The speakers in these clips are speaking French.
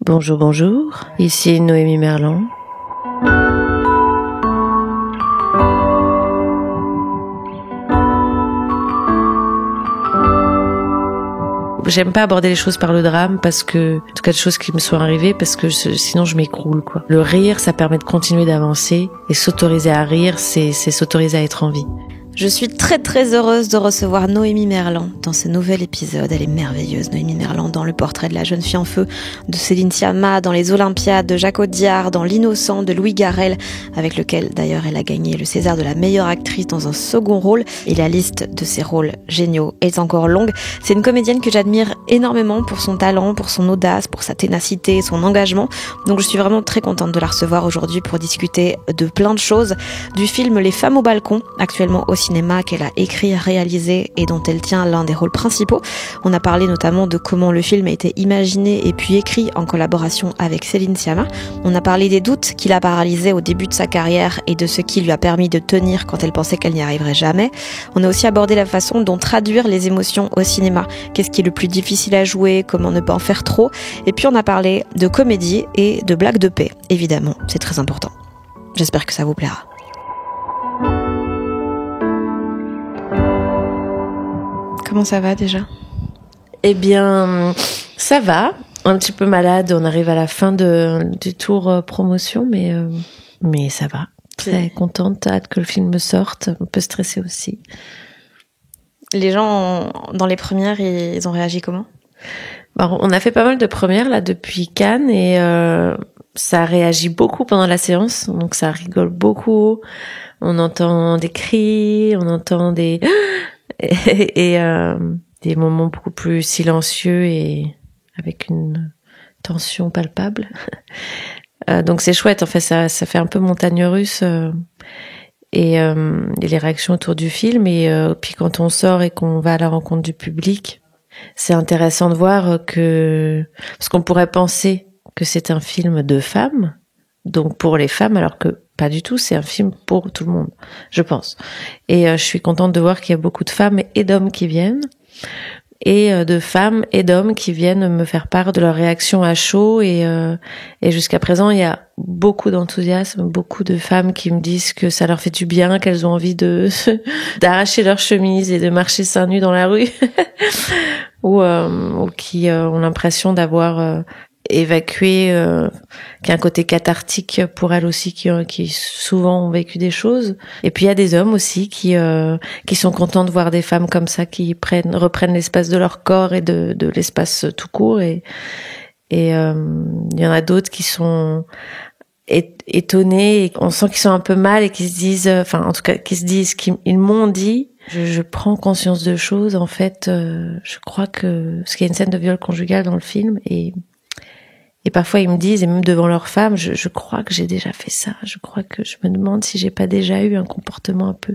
Bonjour, bonjour, ici Noémie Merlan. J'aime pas aborder les choses par le drame parce que, en tout cas, des choses qui me sont arrivées parce que sinon je m'écroule, quoi. Le rire, ça permet de continuer d'avancer et s'autoriser à rire, c'est s'autoriser à être en vie. Je suis très très heureuse de recevoir Noémie Merlan dans ce nouvel épisode. Elle est merveilleuse, Noémie Merlan, dans Le portrait de la jeune fille en feu de Céline Sciamma, dans Les Olympiades de Jacques Audiard, dans L'Innocent de Louis Garrel, avec lequel d'ailleurs elle a gagné le César de la meilleure actrice dans un second rôle. Et la liste de ses rôles géniaux est encore longue. C'est une comédienne que j'admire énormément pour son talent, pour son audace, pour sa ténacité, son engagement. Donc je suis vraiment très contente de la recevoir aujourd'hui pour discuter de plein de choses, du film Les femmes au balcon, actuellement au cinéma, qu'elle a écrit, réalisé et dont elle tient l'un des rôles principaux. On a parlé notamment de comment le film a été imaginé et puis écrit en collaboration avec Céline Sciamma. On a parlé des doutes qui l'a paralysée au début de sa carrière et de ce qui lui a permis de tenir quand elle pensait qu'elle n'y arriverait jamais. On a aussi abordé la façon dont traduire les émotions au cinéma. Qu'est-ce qui est le plus difficile à jouer, comment ne pas en faire trop. Et puis on a parlé de comédie et de blagues de paix. Évidemment, c'est très important. J'espère que ça vous plaira. Comment ça va déjà ? Eh bien, ça va. Un petit peu malade. On arrive à la fin du tour promotion, mais ça va. Très contente, hâte que le film sorte. Un peu stressée aussi. Les gens, dans les premières, ils ont réagi comment ? Alors, on a fait pas mal de premières là depuis Cannes et ça réagit beaucoup pendant la séance. Donc ça rigole beaucoup. On entend des cris, on entend des... et des moments beaucoup plus silencieux et avec une tension palpable. Donc c'est chouette, en fait, ça fait un peu montagne russe et les réactions autour du film. Et puis quand on sort et qu'on va à la rencontre du public, c'est intéressant de voir parce qu'on pourrait penser que c'est un film de femmes, donc pour les femmes, alors que pas du tout, c'est un film pour tout le monde, je pense. Et je suis contente de voir qu'il y a beaucoup de femmes et d'hommes qui viennent, et de femmes et d'hommes qui viennent me faire part de leur réaction à chaud. Et jusqu'à présent, il y a beaucoup d'enthousiasme, beaucoup de femmes qui me disent que ça leur fait du bien, qu'elles ont envie d'arracher leur chemise et de marcher seins nus dans la rue, ou qui ont l'impression d'avoir évacué, qui a un côté cathartique pour elles aussi, qui souvent ont vécu des choses. Et puis il y a des hommes aussi qui sont contents de voir des femmes comme ça, qui reprennent l'espace de leur corps et de l'espace tout court. Et il y en a d'autres qui sont étonnés, et on sent qu'ils sont un peu mal et qui se disent, en tout cas, qui se disent qu'ils m'ont dit. Je prends conscience de choses, en fait. Je crois que parce qu'il y a une scène de viol conjugal dans le film, et parfois ils me disent, et même devant leurs femmes, je crois que j'ai déjà fait ça. Je crois que je me demande si j'ai pas déjà eu un comportement un peu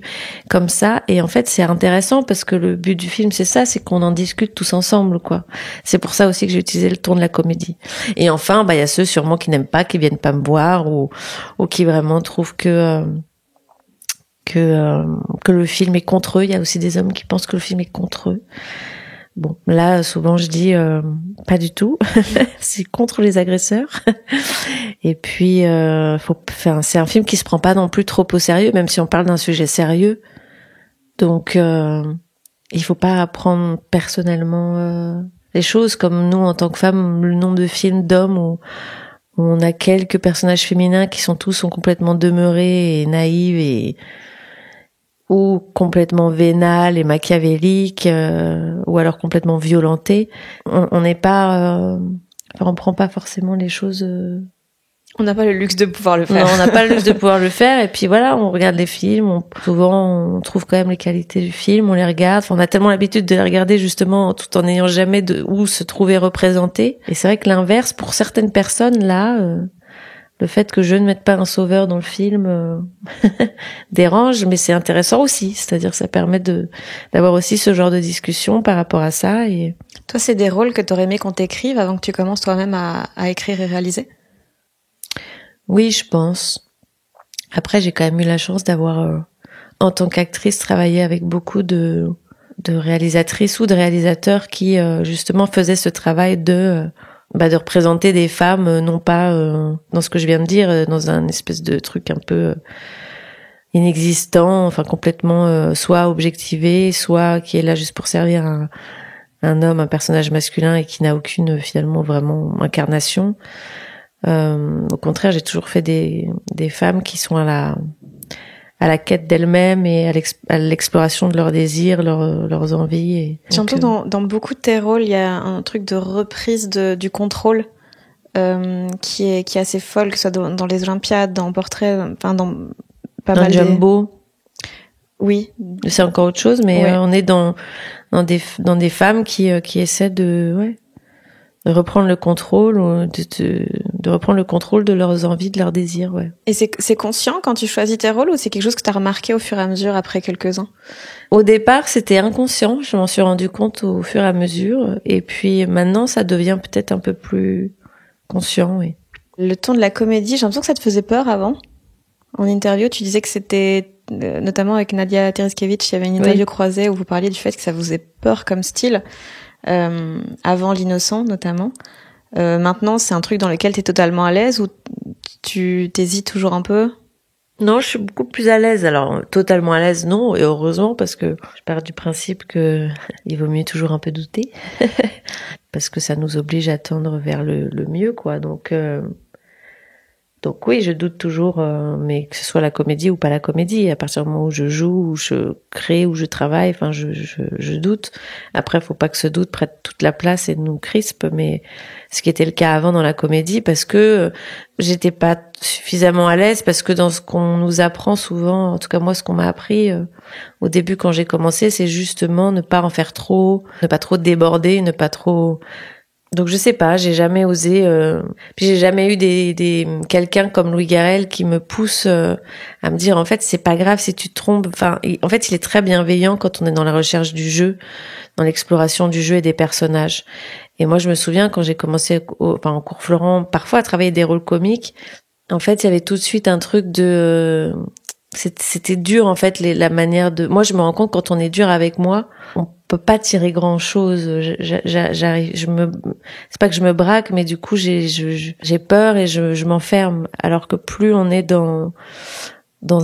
comme ça. Et en fait, c'est intéressant parce que le but du film, c'est ça, c'est qu'on en discute tous ensemble, quoi. C'est pour ça aussi que j'ai utilisé le ton de la comédie. Et enfin, il y a ceux sûrement qui n'aiment pas, qui viennent pas me voir, ou qui vraiment trouvent que le film est contre eux. Il y a aussi des hommes qui pensent que le film est contre eux. Bon, là, souvent, je dis pas du tout. C'est contre les agresseurs. Et puis, c'est un film qui se prend pas non plus trop au sérieux, même si on parle d'un sujet sérieux. Donc, il faut pas prendre personnellement les choses. Comme nous, en tant que femmes, le nombre de films d'hommes où on a quelques personnages féminins qui sont complètement demeurés et naïfs ou complètement vénales et machiavéliques, ou alors complètement violentés. On n'est pas, on prend pas forcément les choses. On n'a pas le luxe de pouvoir le faire. Non, on n'a pas le luxe de pouvoir le faire. Et puis voilà, on regarde les films. Souvent, on trouve quand même les qualités du film. On les regarde. On a tellement l'habitude de les regarder justement, tout en n'ayant jamais où se trouver représenté. Et c'est vrai que l'inverse, pour certaines personnes là. Le fait que je ne mette pas un sauveur dans le film dérange, mais c'est intéressant aussi. C'est-à-dire que ça permet d'avoir aussi ce genre de discussion par rapport à ça. Et toi, c'est des rôles que t'aurais aimé qu'on t'écrive avant que tu commences toi-même à écrire et réaliser ? Oui, je pense. Après, j'ai quand même eu la chance d'avoir, en tant qu'actrice, travaillé avec beaucoup de réalisatrices ou de réalisateurs qui, justement, faisaient ce travail de de représenter des femmes, non pas dans ce que je viens de dire, dans un espèce de truc un peu inexistant, enfin complètement soit objectivé, soit qui est là juste pour servir un homme, un personnage masculin et qui n'a aucune finalement vraiment incarnation. Au contraire, j'ai toujours fait des femmes qui sont à la quête d'elles-mêmes et à l'exploration de leurs désirs, leurs envies. Et j'entends dans beaucoup de tes rôles, il y a un truc de reprise du contrôle qui est assez folle, que ce soit dans les Olympiades, dans Portrait, enfin dans pas mal Jumbo. Oui. C'est encore autre chose, mais on est dans des femmes qui essaient de reprendre le contrôle, ou de reprendre le contrôle de leurs envies, de leurs désirs, ouais. Et c'est conscient quand tu choisis tes rôles, ou c'est quelque chose que tu as remarqué au fur et à mesure après quelques-uns? Au départ, c'était inconscient, je m'en suis rendu compte au fur et à mesure, et puis maintenant, ça devient peut-être un peu plus conscient, oui. Le ton de la comédie, j'ai l'impression que ça te faisait peur avant. En interview, tu disais que c'était, notamment avec Nadia Tereskevich, il y avait une interview croisée où vous parliez du fait que ça vous faisait peur comme style. Avant L'Innocent notamment. Maintenant, c'est un truc dans lequel t'es totalement à l'aise, ou tu t'hésites toujours un peu? Non, je suis beaucoup plus à l'aise. Alors, totalement à l'aise, non, et heureusement, parce que je pars du principe que il vaut mieux toujours un peu douter, parce que ça nous oblige à tendre vers le mieux, quoi. Donc oui, je doute toujours, mais que ce soit la comédie ou pas la comédie, à partir du moment où je joue, où je crée, où je travaille, enfin, je doute. Après, faut pas que ce doute prenne toute la place et nous crispe, mais ce qui était le cas avant dans la comédie, parce que j'étais pas suffisamment à l'aise, parce que dans ce qu'on nous apprend souvent, en tout cas moi, ce qu'on m'a appris au début quand j'ai commencé, c'est justement ne pas en faire trop, ne pas trop déborder, ne pas trop... Donc je sais pas, j'ai jamais osé. Puis j'ai jamais eu des quelqu'un comme Louis Garrel qui me pousse à me dire en fait c'est pas grave si tu te trompes. Enfin, en fait il est très bienveillant quand on est dans la recherche du jeu, dans l'exploration du jeu et des personnages. Et moi je me souviens quand j'ai commencé en cours Florent, parfois à travailler des rôles comiques. En fait il y avait tout de suite un truc de c'était dur en fait la manière de. Moi je me rends compte quand on est dur avec moi, on peut pas tirer grand chose. J'arrive, c'est pas que je me braque, mais du coup j'ai peur et je m'enferme. Alors que plus on est dans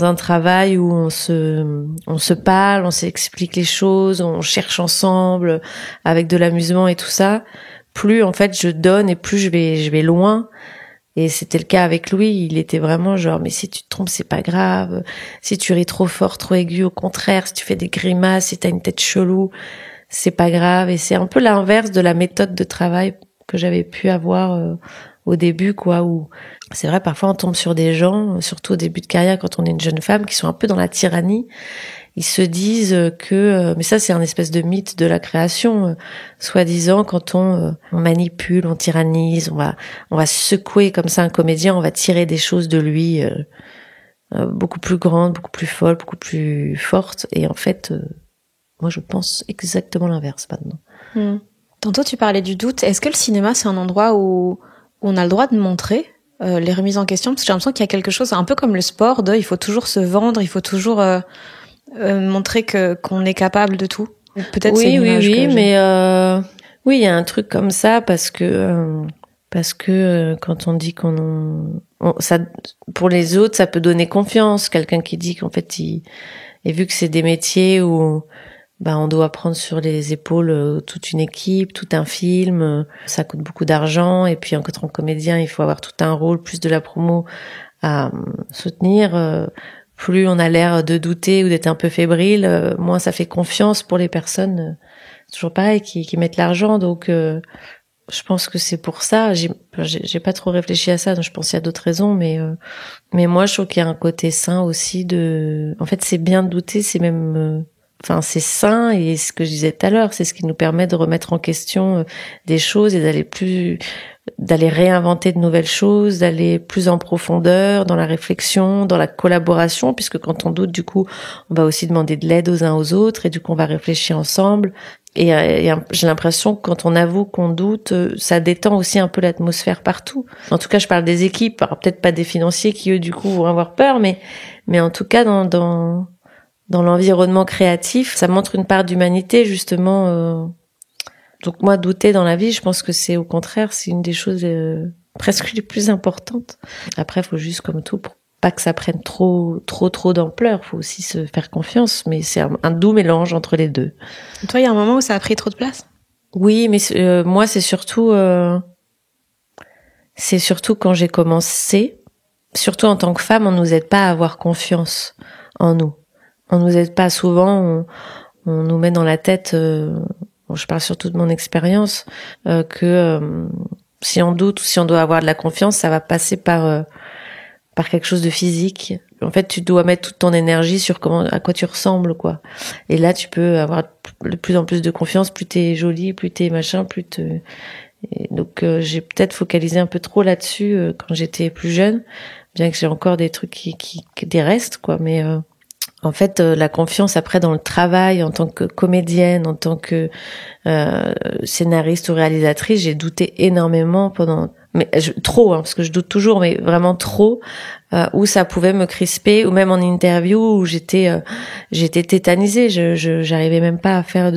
un travail où on se parle, on s'explique les choses, on cherche ensemble avec de l'amusement et tout ça, plus en fait je donne et plus je vais loin. Et c'était le cas avec Louis, il était vraiment genre, mais si tu te trompes, c'est pas grave. Si tu ris trop fort, trop aigu, au contraire, si tu fais des grimaces, si t'as une tête chelou, c'est pas grave. Et c'est un peu l'inverse de la méthode de travail que j'avais pu avoir au début, quoi, où c'est vrai, parfois on tombe sur des gens, surtout au début de carrière, quand on est une jeune femme, qui sont un peu dans la tyrannie. Ils se disent que, mais ça c'est un espèce de mythe de la création, soi-disant quand on manipule, on tyrannise, on va secouer comme ça un comédien, on va tirer des choses de lui beaucoup plus grandes, beaucoup plus folles, beaucoup plus fortes. Et en fait, moi je pense exactement l'inverse maintenant. Tantôt tu parlais du doute. Est-ce que le cinéma c'est un endroit où on a le droit de montrer les remises en question? Parce que j'ai l'impression qu'il y a quelque chose, un peu comme le sport, il faut toujours se vendre, il faut toujours montrer qu'on est capable de tout. Peut-être c'est une image oui, mais oui, il y a un truc comme ça parce que quand on dit ça pour les autres, ça peut donner confiance. Quelqu'un qui dit qu'en fait et vu que c'est des métiers où on doit prendre sur les épaules toute une équipe, tout un film, ça coûte beaucoup d'argent et puis en tant que comédien, il faut avoir tout un rôle, plus de la promo à soutenir. Plus on a l'air de douter ou d'être un peu fébrile, moins ça fait confiance pour les personnes, toujours pareil, qui mettent l'argent. Donc, je pense que c'est pour ça. J'ai pas trop réfléchi à ça, donc je pense qu'il y a d'autres raisons, mais moi, je trouve qu'il y a un côté sain aussi en fait, c'est bien de douter, c'est même, c'est sain, et ce que je disais tout à l'heure, c'est ce qui nous permet de remettre en question des choses et d'aller réinventer de nouvelles choses, d'aller plus en profondeur dans la réflexion, dans la collaboration, puisque quand on doute, du coup, on va aussi demander de l'aide aux uns aux autres, et du coup, on va réfléchir ensemble. Et j'ai l'impression que quand on avoue qu'on doute, ça détend aussi un peu l'atmosphère partout. En tout cas, je parle des équipes, alors peut-être pas des financiers qui, eux, du coup, vont avoir peur, mais en tout cas, dans l'environnement créatif, ça montre une part d'humanité, justement. Donc moi, douter dans la vie, je pense que c'est au contraire, c'est une des choses presque les plus importantes. Après, il faut juste, comme tout, pour pas que ça prenne trop d'ampleur. Faut aussi se faire confiance, mais c'est un doux mélange entre les deux. Et toi, il y a un moment où ça a pris trop de place? Oui, mais moi, c'est surtout quand j'ai commencé. Surtout en tant que femme, on nous aide pas à avoir confiance en nous. On nous aide pas souvent. On nous met dans la tête. Je parle surtout de mon expérience que si on doute ou si on doit avoir de la confiance, ça va passer par quelque chose de physique. En fait, tu dois mettre toute ton énergie sur à quoi tu ressembles, quoi. Et là, tu peux avoir de plus en plus de confiance, plus t'es jolie, plus t'es machin, Et donc, j'ai peut-être focalisé un peu trop là-dessus quand j'étais plus jeune, bien que j'ai encore des trucs qui des restes, quoi. Mais en fait, la confiance après dans le travail, en tant que comédienne, en tant que scénariste ou réalisatrice, j'ai douté énormément mais trop, hein, parce que je doute toujours, mais vraiment trop, où ça pouvait me crisper, ou même en interview où j'étais tétanisée, j'arrivais même pas à faire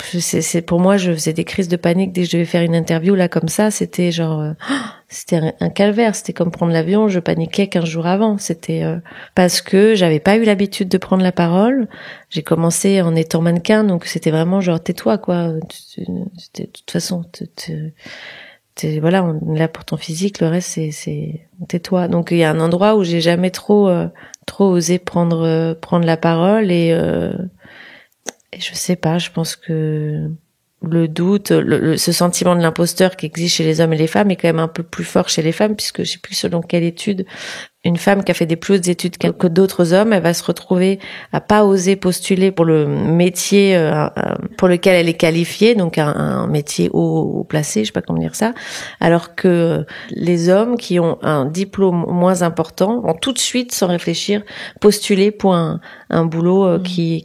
c'est pour moi, je faisais des crises de panique dès que je devais faire une interview là comme ça, c'était genre c'était un calvaire, c'était comme prendre l'avion, je paniquais 15 jours avant, c'était parce que j'avais pas eu l'habitude de prendre la parole. J'ai commencé en étant mannequin, donc c'était vraiment genre tais-toi quoi, de toute façon voilà, on est là pour ton physique, le reste c'est tais-toi. Donc il y a un endroit où j'ai jamais trop osé prendre la parole et je sais pas, je pense que le doute, ce sentiment de l'imposteur qui existe chez les hommes et les femmes est quand même un peu plus fort chez les femmes, puisque je sais plus selon quelle étude, une femme qui a fait des plus hautes études que d'autres hommes, elle va se retrouver à pas oser postuler pour le métier pour lequel elle est qualifiée, donc un métier haut placé, je sais pas comment dire ça, alors que les hommes qui ont un diplôme moins important vont tout de suite, sans réfléchir, postuler pour un boulot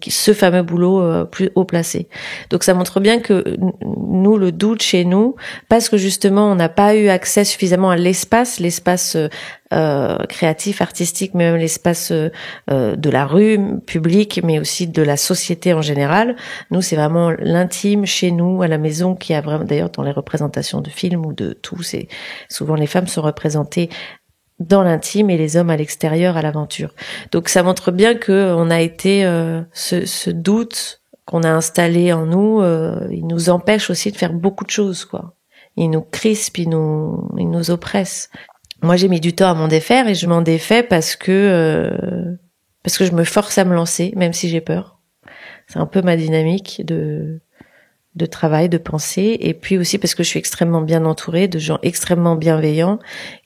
ce fameux boulot plus haut placé. Donc ça montre bien que nous, le doute chez nous, parce que justement on n'a pas eu accès suffisamment à l'espace créatif, artistique, mais même l'espace de la rue, public, mais aussi de la société en général. Nous, c'est vraiment l'intime chez nous, à la maison, qui a vraiment, d'ailleurs, dans les représentations de films ou de tout, c'est souvent les femmes sont représentées dans l'intime et les hommes à l'extérieur, à l'aventure. Donc, ça montre bien que on a été ce doute qu'on a installé en nous, il nous empêche aussi de faire beaucoup de choses, quoi. Il nous crispe, il nous oppresse. Moi, j'ai mis du temps à m'en défaire et je m'en défais parce que je me force à me lancer, même si j'ai peur. C'est un peu ma dynamique de travail, de pensée, et puis aussi parce que je suis extrêmement bien entourée de gens extrêmement bienveillants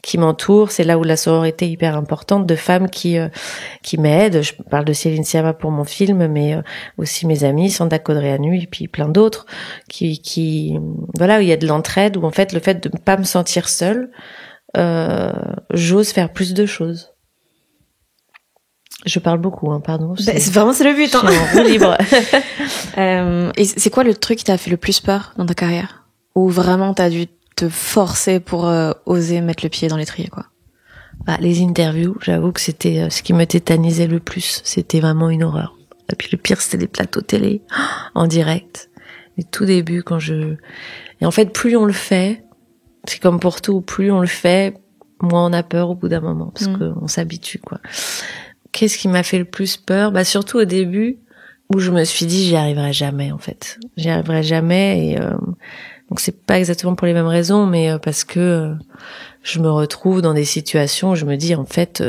qui m'entourent. C'est là où la sororité est hyper importante, de femmes qui m'aident. Je parle de Céline Sciamma pour mon film, mais aussi mes amis, Sanda Codreanu, et puis plein d'autres qui voilà, où il y a de l'entraide, où en fait le fait de ne pas me sentir seule, j'ose faire plus de choses. Je parle beaucoup, hein, pardon. C'est le but. Je suis en roue libre. Et c'est quoi le truc qui t'a fait le plus peur dans ta carrière? Ou vraiment t'as dû te forcer pour oser mettre le pied dans l'étrier, quoi? Les interviews, j'avoue que c'était ce qui me tétanisait le plus. C'était vraiment une horreur. Et puis le pire, c'était les plateaux télé, en direct. Les tout débuts, Et en fait, plus on le fait, c'est comme pour tout, plus on le fait, moins on a peur au bout d'un moment, parce qu'on s'habitue, quoi. Qu'est-ce qui m'a fait le plus peur? Surtout au début, où je me suis dit, j'y arriverai jamais, en fait. J'y arriverai jamais, et donc c'est pas exactement pour les mêmes raisons, mais parce que je me retrouve dans des situations où je me dis, en fait,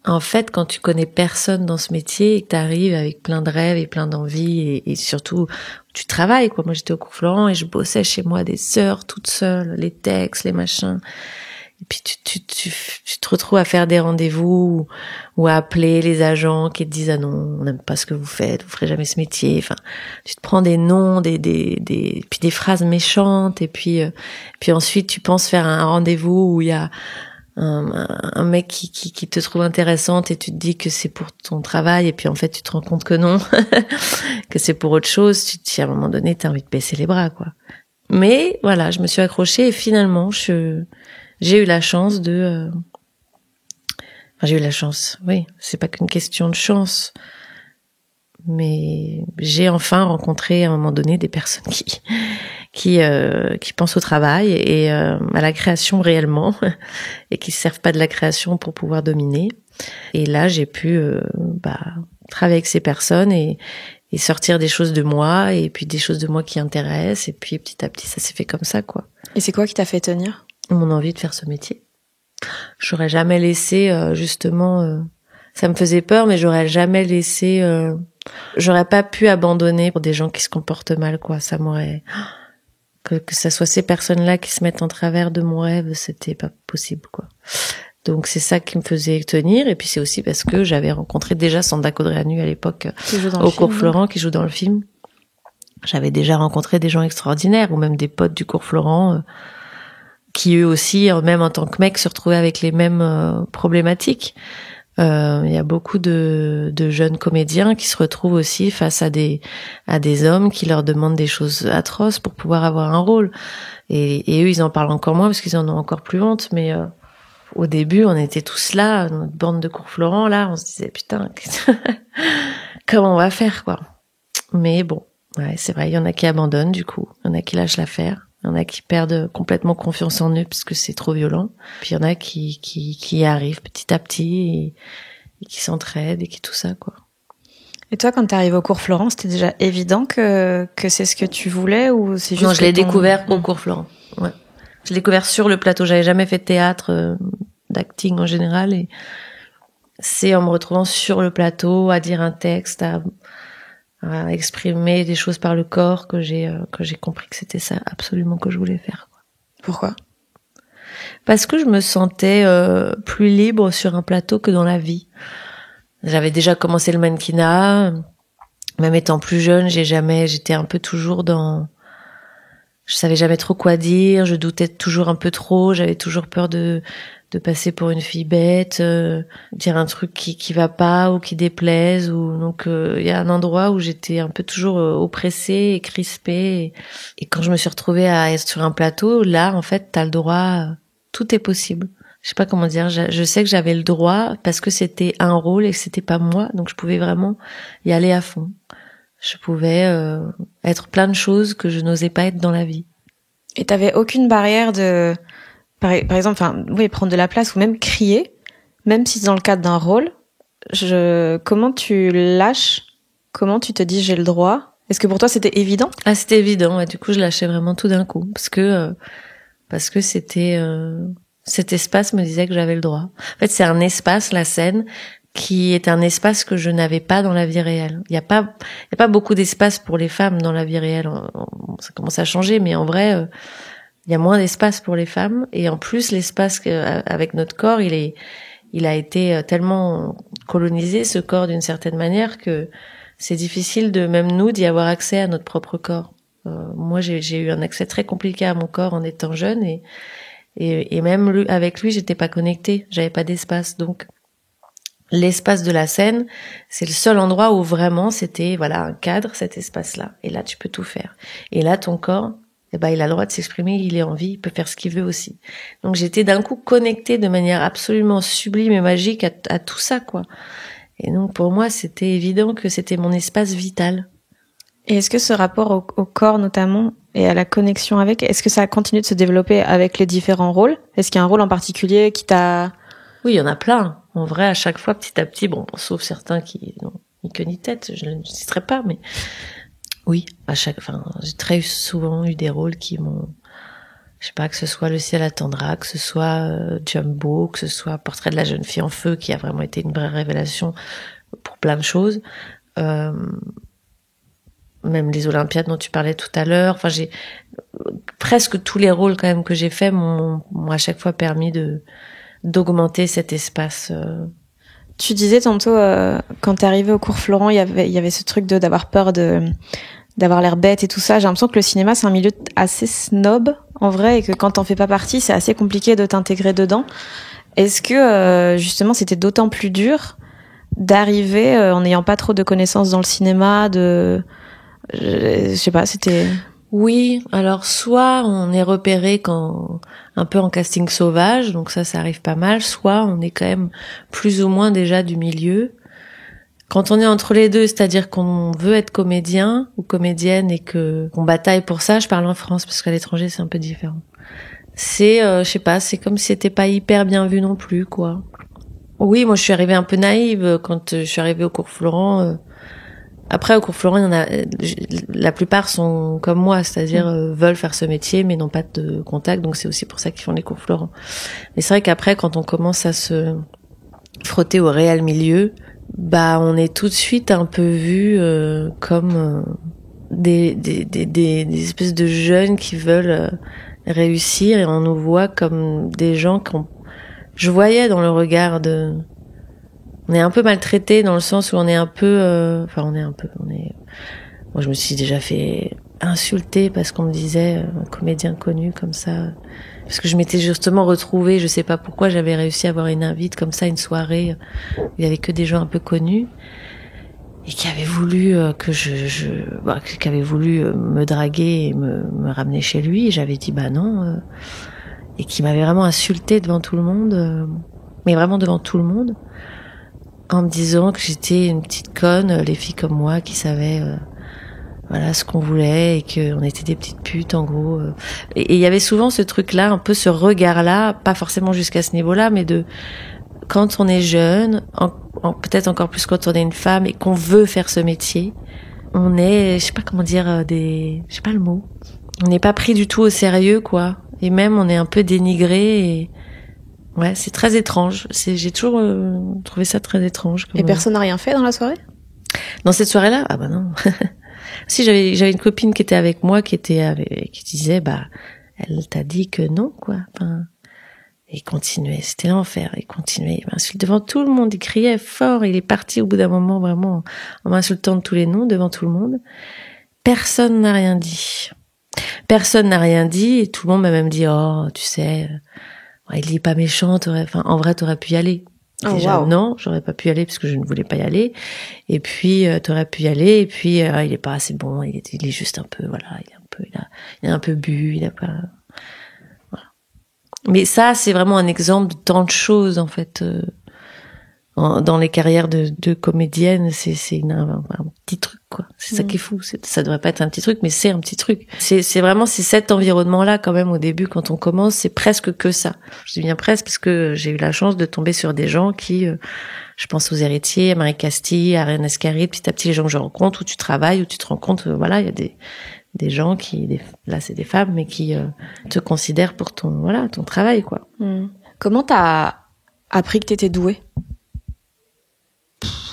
quand tu connais personne dans ce métier et que t'arrives avec plein de rêves et plein d'envies et surtout tu travailles, quoi. Moi, j'étais au cours Florent et je bossais chez moi des heures toute seule, les textes, les machins. Et puis tu te retrouves à faire des rendez-vous ou à appeler les agents qui te disent ah non, on n'aime pas ce que vous faites, vous ferez jamais ce métier. Enfin, tu te prends des noms, puis des phrases méchantes et puis ensuite tu penses faire un rendez-vous où il y a un mec qui te trouve intéressante et tu te dis que c'est pour ton travail et puis en fait tu te rends compte que non, que c'est pour autre chose. À un moment donné t'as envie de baisser les bras, quoi. Mais voilà, je me suis accrochée et finalement j'ai eu la chance j'ai eu la chance, oui, c'est pas qu'une question de chance, Mais j'ai enfin rencontré à un moment donné des personnes qui pensent au travail et à la création réellement et qui se servent pas de la création pour pouvoir dominer. Et là, j'ai pu travailler avec ces personnes et sortir des choses de moi et puis des choses de moi qui intéressent et puis petit à petit ça s'est fait comme ça quoi. Et c'est quoi qui t'a fait tenir? Mon envie de faire ce métier. J'aurais jamais laissé ça me faisait peur mais j'aurais jamais laissé j'aurais pas pu abandonner pour des gens qui se comportent mal quoi, ça m'aurait que ça soit ces personnes-là qui se mettent en travers de mon rêve, c'était pas possible quoi. Donc c'est ça qui me faisait tenir et puis c'est aussi parce que j'avais rencontré déjà Sanda Codreanu à l'époque au Cours Florent qui joue dans le film. J'avais déjà rencontré des gens extraordinaires ou même des potes du Cours Florent qui eux aussi même en tant que mecs se retrouvaient avec les mêmes problématiques. Il y a beaucoup de jeunes comédiens qui se retrouvent aussi face à des hommes qui leur demandent des choses atroces pour pouvoir avoir un rôle et eux ils en parlent encore moins parce qu'ils en ont encore plus honte mais au début, on était tous là, notre bande de Cours Florent, là, on se disait, putain, comment on va faire, quoi. Mais bon, ouais, c'est vrai, il y en a qui abandonnent, du coup. Il y en a qui lâchent l'affaire. Il y en a qui perdent complètement confiance en eux parce que c'est trop violent. Puis il y en a qui y arrivent petit à petit et qui s'entraident et qui tout ça, quoi. Et toi, quand t'es arrivée au Cours Florent, c'était déjà évident que c'est ce que tu voulais ou c'est juste Non, je l'ai découvert au Cours Florent. Ouais. Je l'ai découvert sur le plateau. J'avais jamais fait de théâtre, d'acting en général, et c'est en me retrouvant sur le plateau à dire un texte, à exprimer des choses par le corps que j'ai compris que c'était ça absolument que je voulais faire. Quoi. Pourquoi ? Parce que je me sentais plus libre sur un plateau que dans la vie. J'avais déjà commencé le mannequinat, même étant plus jeune, j'étais un peu toujours je savais jamais trop quoi dire, je doutais toujours un peu trop, j'avais toujours peur de passer pour une fille bête, dire un truc qui va pas ou qui déplaise ou donc il y a un endroit où j'étais un peu toujours oppressée et crispée et quand je me suis retrouvée à être sur un plateau, là en fait, t'as le droit, tout est possible. Je sais pas comment dire, je sais que j'avais le droit parce que c'était un rôle et que c'était pas moi, donc je pouvais vraiment y aller à fond. Je pouvais être plein de choses que je n'osais pas être dans la vie. Et t'avais aucune barrière de, par exemple, prendre de la place ou même crier, même si c'est dans le cadre d'un rôle. Comment tu lâches ? Comment tu te dis j'ai le droit ? Est-ce que pour toi c'était évident ? Ah, c'était évident. Ouais. Du coup, je lâchais vraiment tout d'un coup parce que c'était cet espace me disait que j'avais le droit. En fait, c'est un espace, la scène, qui est un espace que je n'avais pas dans la vie réelle. Il y a pas beaucoup d'espace pour les femmes dans la vie réelle. Ça commence à changer, mais en vrai, il y a moins d'espace pour les femmes. Et en plus, l'espace avec notre corps, il a été tellement colonisé, ce corps, d'une certaine manière, que c'est difficile de même nous d'y avoir accès à notre propre corps. Moi, j'ai eu un accès très compliqué à mon corps en étant jeune, et même avec lui, j'étais pas connectée, j'avais pas d'espace, donc. L'espace de la scène, c'est le seul endroit où vraiment c'était, voilà, un cadre, cet espace-là. Et là, tu peux tout faire. Et là, ton corps, il a le droit de s'exprimer, il est en vie, il peut faire ce qu'il veut aussi. Donc, j'étais d'un coup connectée de manière absolument sublime et magique à tout ça, quoi. Et donc, pour moi, c'était évident que c'était mon espace vital. Et est-ce que ce rapport au corps, notamment, et à la connexion avec, est-ce que ça a continué de se développer avec les différents rôles ? Est-ce qu'il y a un rôle en particulier qui t'a... Oui, il y en a plein. En vrai, à chaque fois, petit à petit, sauf certains qui n'ont ni queue ni tête, je ne citerai pas, mais oui, j'ai très souvent eu des rôles qui m'ont, je sais pas, que ce soit Le ciel attendra, que ce soit Jumbo, que ce soit Portrait de la jeune fille en feu, qui a vraiment été une vraie révélation pour plein de choses. Même les Olympiades dont tu parlais tout à l'heure. Enfin, j'ai presque tous les rôles quand même que j'ai faits m'ont à chaque fois permis d'augmenter cet espace. Tu disais tantôt quand t'es arrivée au Cours Florent, il y avait ce truc d'avoir peur d'avoir l'air bête et tout ça. J'ai l'impression que le cinéma c'est un milieu assez snob en vrai et que quand t'en fais pas partie, c'est assez compliqué de t'intégrer dedans. Est-ce que justement c'était d'autant plus dur d'arriver en n'ayant pas trop de connaissances dans le cinéma, je sais pas, c'était... Oui, alors soit on est repéré un peu en casting sauvage, donc ça arrive pas mal, soit on est quand même plus ou moins déjà du milieu. Quand on est entre les deux, c'est-à-dire qu'on veut être comédien ou comédienne et qu'on bataille pour ça, je parle en France parce qu'à l'étranger c'est un peu différent. C'est, je sais pas, c'est comme si c'était pas hyper bien vu non plus, quoi. Oui, moi je suis arrivée un peu naïve quand je suis arrivée au cours Florent. Après, au cours Florent, il y en a, la plupart sont comme moi, c'est-à-dire veulent faire ce métier mais n'ont pas de contact, donc c'est aussi pour ça qu'ils font les cours Florent. Mais c'est vrai qu'après, quand on commence à se frotter au réel milieu, bah on est tout de suite un peu vu comme des espèces de jeunes qui veulent réussir, et on nous voit comme des gens je voyais dans le regard on est un peu maltraités dans le sens où on est un peu moi je me suis déjà fait insulter parce qu'on me disait un comédien connu comme ça, parce que je m'étais justement retrouvée, je sais pas pourquoi, j'avais réussi à avoir une invite comme ça, une soirée où il y avait que des gens un peu connus et qui avaient voulu qui avaient voulu me draguer et me ramener chez lui, et j'avais dit bah non, et qui m'avait vraiment insulté devant tout le monde, mais vraiment devant tout le monde, en me disant que j'étais une petite conne, les filles comme moi qui savaient voilà ce qu'on voulait et qu'on était des petites putes en gros. Et il y avait souvent ce truc-là, un peu ce regard-là, pas forcément jusqu'à ce niveau-là, mais de quand on est jeune, peut-être encore plus quand on est une femme et qu'on veut faire ce métier, on est, je sais pas comment dire, je sais pas le mot. On n'est pas pris du tout au sérieux, quoi. Et même on est un peu dénigré. Et ouais, c'est très étrange. J'ai toujours trouvé ça très étrange. Et personne n'a rien fait dans la soirée? Dans cette soirée-là? Ah bah non. Si, j'avais une copine qui était avec moi, qui disait, bah, elle t'a dit que non, quoi. Enfin, et il continuait, c'était l'enfer, il continuait, il m'insultait devant tout le monde, il criait fort, il est parti au bout d'un moment, vraiment, en m'insultant de tous les noms, devant tout le monde. Personne n'a rien dit. Personne n'a rien dit, et tout le monde m'a même dit, oh, tu sais, il est pas méchant, en vrai, t'aurais pu y aller. Déjà, non, j'aurais pas pu y aller parce que je ne voulais pas y aller. Et puis, t'aurais pu y aller. Et puis, il est pas assez bon. Il est juste un peu, voilà, il a un peu bu. Il a pas, voilà. Mais ça, c'est vraiment un exemple de tant de choses en fait. Dans les carrières de comédienne, c'est un petit truc, quoi. C'est ça qui est fou. Ça devrait pas être un petit truc, mais c'est un petit truc. C'est vraiment, c'est cet environnement-là, quand même, au début, quand on commence, c'est presque que ça. Je dis bien presque, parce que j'ai eu la chance de tomber sur des gens qui, je pense aux héritiers, à Marie Castille, à Ariane Ascaride, petit à petit, les gens que je rencontre, où tu travailles, où tu te rends compte, voilà, il y a des gens là, c'est des femmes, mais qui te considèrent pour ton travail, quoi. Comment t'as appris que t'étais douée?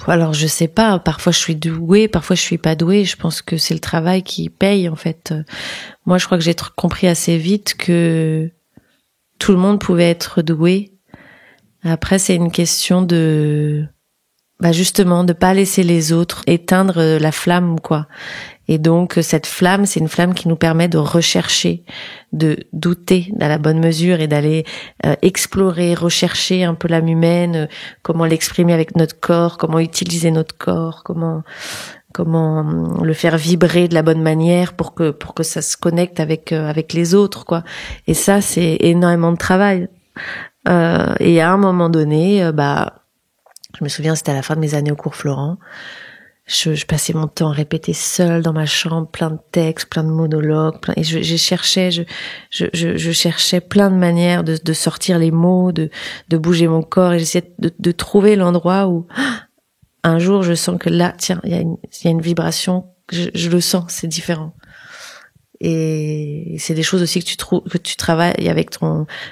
Alors je sais pas, parfois je suis douée, parfois je suis pas douée, je pense que c'est le travail qui paye en fait. Moi je crois que j'ai compris assez vite que tout le monde pouvait être doué. Après c'est une question justement de pas laisser les autres éteindre la flamme, quoi. Et donc cette flamme, c'est une flamme qui nous permet de rechercher, de douter à la bonne mesure et d'aller explorer, rechercher un peu l'âme humaine, comment l'exprimer avec notre corps, comment utiliser notre corps, comment le faire vibrer de la bonne manière pour que ça se connecte avec les autres, quoi. Et ça c'est énormément de travail. Et à un moment donné, je me souviens, c'était à la fin de mes années au cours Florent. Je passais mon temps à répéter seule dans ma chambre, plein de textes, plein de monologues, et je cherchais plein de manières de sortir les mots, de bouger mon corps, et j'essayais de trouver l'endroit où un jour je sens que là, tiens, il y a une vibration, je le sens, c'est différent. Et c'est des choses aussi que tu travailles avec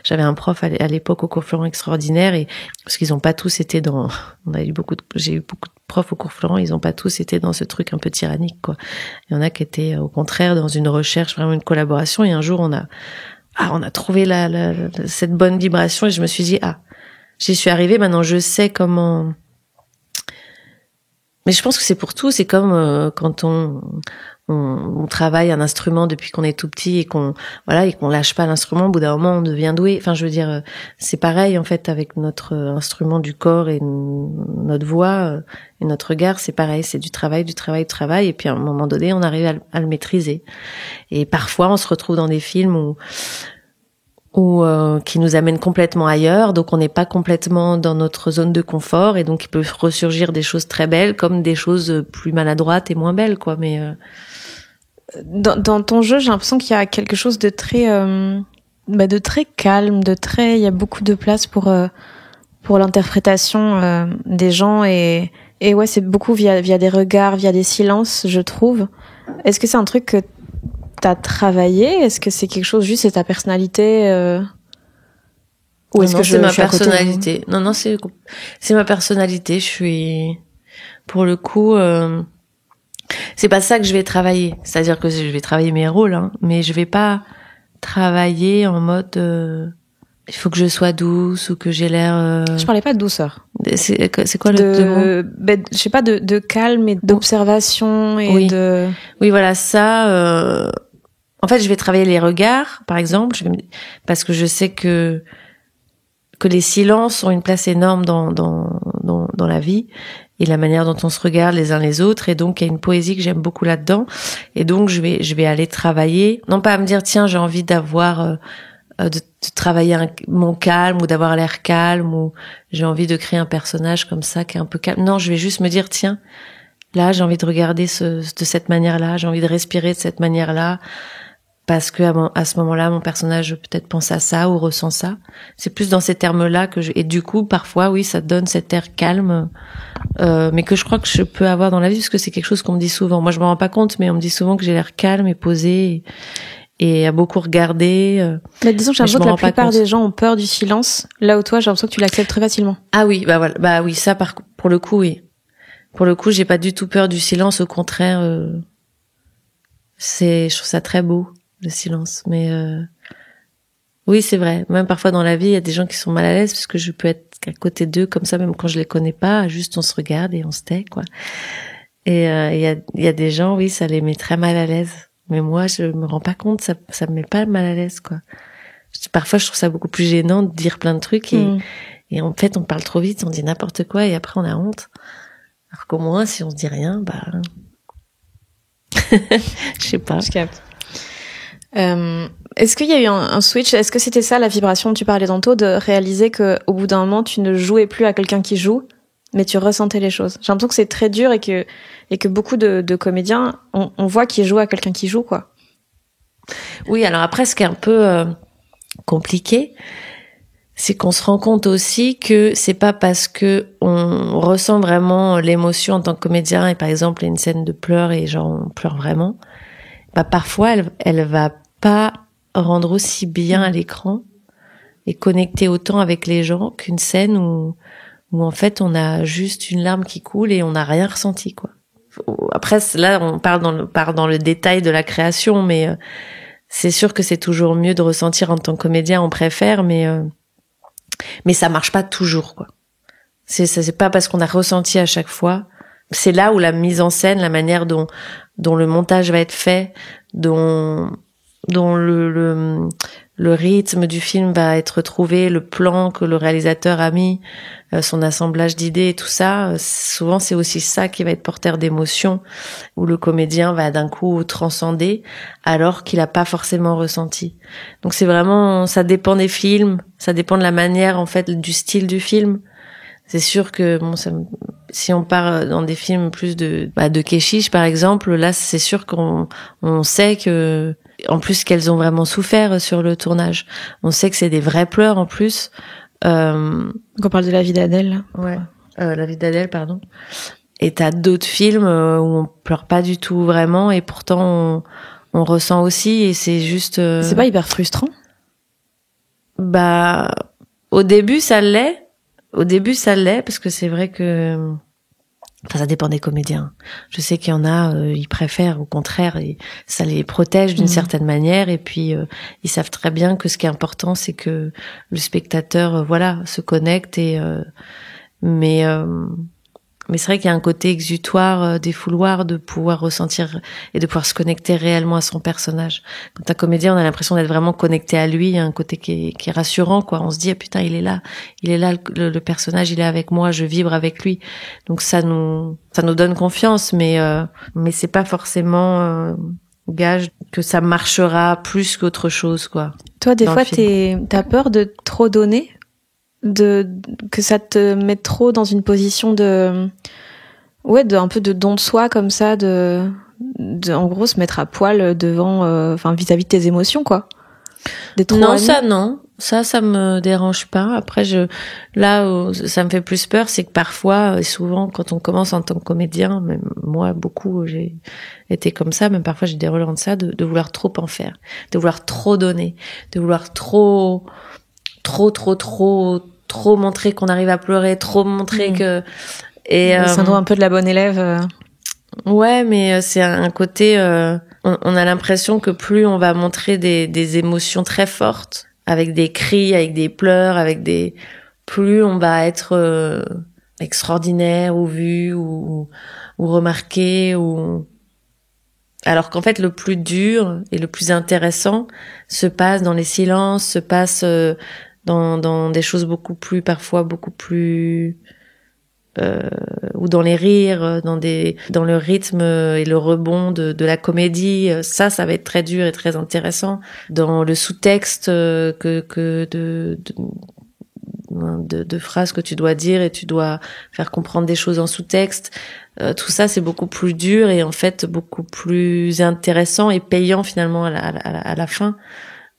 j'avais un prof à l'époque au cours Florent extraordinaire, et parce qu'ils ont pas tous été j'ai eu beaucoup de profs au cours Florent, ils ont pas tous été dans ce truc un peu tyrannique, quoi. Il y en a qui étaient au contraire dans une recherche, vraiment une collaboration, et un jour on a trouvé cette bonne vibration, et je me suis dit j'y suis arrivée, maintenant je sais comment. Mais je pense que c'est pour tout, c'est comme quand on travaille un instrument depuis qu'on est tout petit et qu'on lâche pas l'instrument, au bout d'un moment on devient doué. Enfin, je veux dire, c'est pareil en fait avec notre instrument du corps et notre voix et notre regard, c'est pareil, c'est du travail, et puis à un moment donné on arrive à le maîtriser. Et parfois on se retrouve dans des films où ou qui nous amène complètement ailleurs, donc on n'est pas complètement dans notre zone de confort, et donc il peut ressurgir des choses très belles comme des choses plus maladroites et moins belles, quoi. Mais dans ton jeu, j'ai l'impression qu'il y a quelque chose de très calme, il y a beaucoup de place pour l'interprétation des gens, et ouais, c'est beaucoup via des regards, via des silences, je trouve. Est-ce que c'est un truc que t'as travaillé? Est-ce que c'est quelque chose, juste c'est ta personnalité ou est-ce que c'est ma personnalité? Non, c'est ma personnalité. Je suis, pour le coup, c'est pas ça que je vais travailler. C'est-à-dire que je vais travailler mes rôles, hein, mais je vais pas travailler en mode il faut que je sois douce ou que j'ai l'air. Je parlais pas de douceur. C'est quoi le mot? Je sais pas, de calme et d'observation et oui. de. Oui, voilà, ça. En fait, je vais travailler les regards, par exemple, parce que je sais que les silences ont une place énorme dans la vie, et la manière dont on se regarde les uns les autres, et donc il y a une poésie que j'aime beaucoup là-dedans, et donc je vais aller travailler, non pas à me dire tiens j'ai envie d'avoir de travailler mon calme, ou d'avoir l'air calme, ou j'ai envie de créer un personnage comme ça qui est un peu calme. Non, je vais juste me dire tiens, là j'ai envie de regarder de cette manière-là, j'ai envie de respirer de cette manière-là, parce que à ce moment-là, mon personnage peut-être pense à ça ou ressent ça. C'est plus dans ces termes-là et du coup, parfois, oui, ça donne cet air calme, mais que je crois que je peux avoir dans la vie, parce que c'est quelque chose qu'on me dit souvent. Moi, je me rends pas compte, mais on me dit souvent que j'ai l'air calme et posé et à beaucoup regarder. Mais disons que j'ai l'impression que la plupart des gens ont peur du silence, là où toi, j'ai l'impression que tu l'acceptes très facilement. Ah oui, bah voilà, bah oui, ça pour le coup, oui. Pour le coup, j'ai pas du tout peur du silence, au contraire, je trouve ça très beau, le silence. Mais oui, c'est vrai. Même parfois dans la vie, il y a des gens qui sont mal à l'aise parce que je peux être à côté d'eux comme ça, même quand je les connais pas. Juste on se regarde et on se tait, quoi. Et il y a des gens, oui, ça les met très mal à l'aise. Mais moi, je me rends pas compte, ça me met pas mal à l'aise, quoi. Parfois, je trouve ça beaucoup plus gênant de dire plein de trucs et en fait, on parle trop vite, on dit n'importe quoi et après on a honte. Alors qu'au moins, si on se dit rien, bah, je sais pas. Je capte. Est-ce qu'il y a eu un switch? Est-ce que c'était ça la vibration dont tu parlais tantôt, de réaliser que au bout d'un moment tu ne jouais plus à quelqu'un qui joue, mais tu ressentais les choses? J'ai l'impression que c'est très dur et que beaucoup de comédiens, on voit qu'ils jouent à quelqu'un qui joue, quoi. Oui, alors après, ce qui est un peu compliqué, c'est qu'on se rend compte aussi que c'est pas parce que on ressent vraiment l'émotion en tant que comédien, et par exemple il y a une scène de pleurs et genre on pleure vraiment, bah parfois elle va pas rendre aussi bien à l'écran et connecter autant avec les gens qu'une scène où en fait on a juste une larme qui coule et on n'a rien ressenti, quoi. Après là on part dans le détail de la création, mais c'est sûr que c'est toujours mieux de ressentir en tant que comédien, on préfère, mais ça marche pas toujours, quoi. C'est pas parce qu'on a ressenti à chaque fois. C'est là où la mise en scène, la manière dont le montage va être fait, dont le rythme du film va être trouvé, le plan que le réalisateur a mis, son assemblage d'idées et tout ça, souvent c'est aussi ça qui va être porteur d'émotion, où le comédien va d'un coup transcender alors qu'il a pas forcément ressenti. Donc c'est vraiment, ça dépend des films, ça dépend de la manière, en fait, du style du film. C'est sûr que si on part dans des films plus de Keshish par exemple, là c'est sûr qu'on sait que, en plus, qu'elles ont vraiment souffert sur le tournage. On sait que c'est des vrais pleurs en plus. On parle de La vie d'Adèle, là. Ouais, La vie d'Adèle, pardon. Et t'as d'autres films où on pleure pas du tout vraiment, et pourtant on ressent aussi, et c'est juste. C'est pas hyper frustrant? Bah, au début ça l'est. Parce que c'est vrai que, enfin, ça dépend des comédiens. Je sais qu'il y en a, ils préfèrent, au contraire, et ça les protège d'une certaine manière, et puis ils savent très bien que ce qui est important, c'est que le spectateur, voilà, se connecte, et mais c'est vrai qu'il y a un côté exutoire, défouloir, de pouvoir ressentir et de pouvoir se connecter réellement à son personnage. Quand un comédien, on a l'impression d'être vraiment connecté à lui, il y a un côté qui est rassurant, quoi. On se dit, ah putain, il est là, le personnage, il est avec moi, je vibre avec lui. Donc ça nous donne confiance, mais c'est pas forcément gage que ça marchera plus qu'autre chose, quoi. Toi, des fois, t'as peur de trop donner, que ça te mette trop dans une position un peu de don de soi comme ça, en gros se mettre à poil devant, vis-à-vis de tes émotions, quoi. Non, ça me dérange pas. Après, là où ça me fait plus peur, c'est que parfois, souvent, quand on commence en tant que comédien, même moi, beaucoup, j'ai été comme ça, même parfois j'ai des relents de ça, de vouloir trop en faire, de vouloir trop donner, de vouloir trop montrer qu'on arrive à pleurer, trop montrer que... Et le syndrome un peu de la bonne élève. Ouais, mais c'est un côté... on a l'impression que plus on va montrer des émotions très fortes, avec des cris, avec des pleurs, plus on va être extraordinaire ou vu ou remarqué alors qu'en fait le plus dur et le plus intéressant se passe dans les silences, se passe dans des choses parfois beaucoup plus ou dans les rires, dans le rythme et le rebond de la comédie. Ça va être très dur et très intéressant. Dans le sous-texte de phrases que tu dois dire et tu dois faire comprendre des choses en sous-texte. Tout ça, c'est beaucoup plus dur et en fait beaucoup plus intéressant et payant finalement à la fin.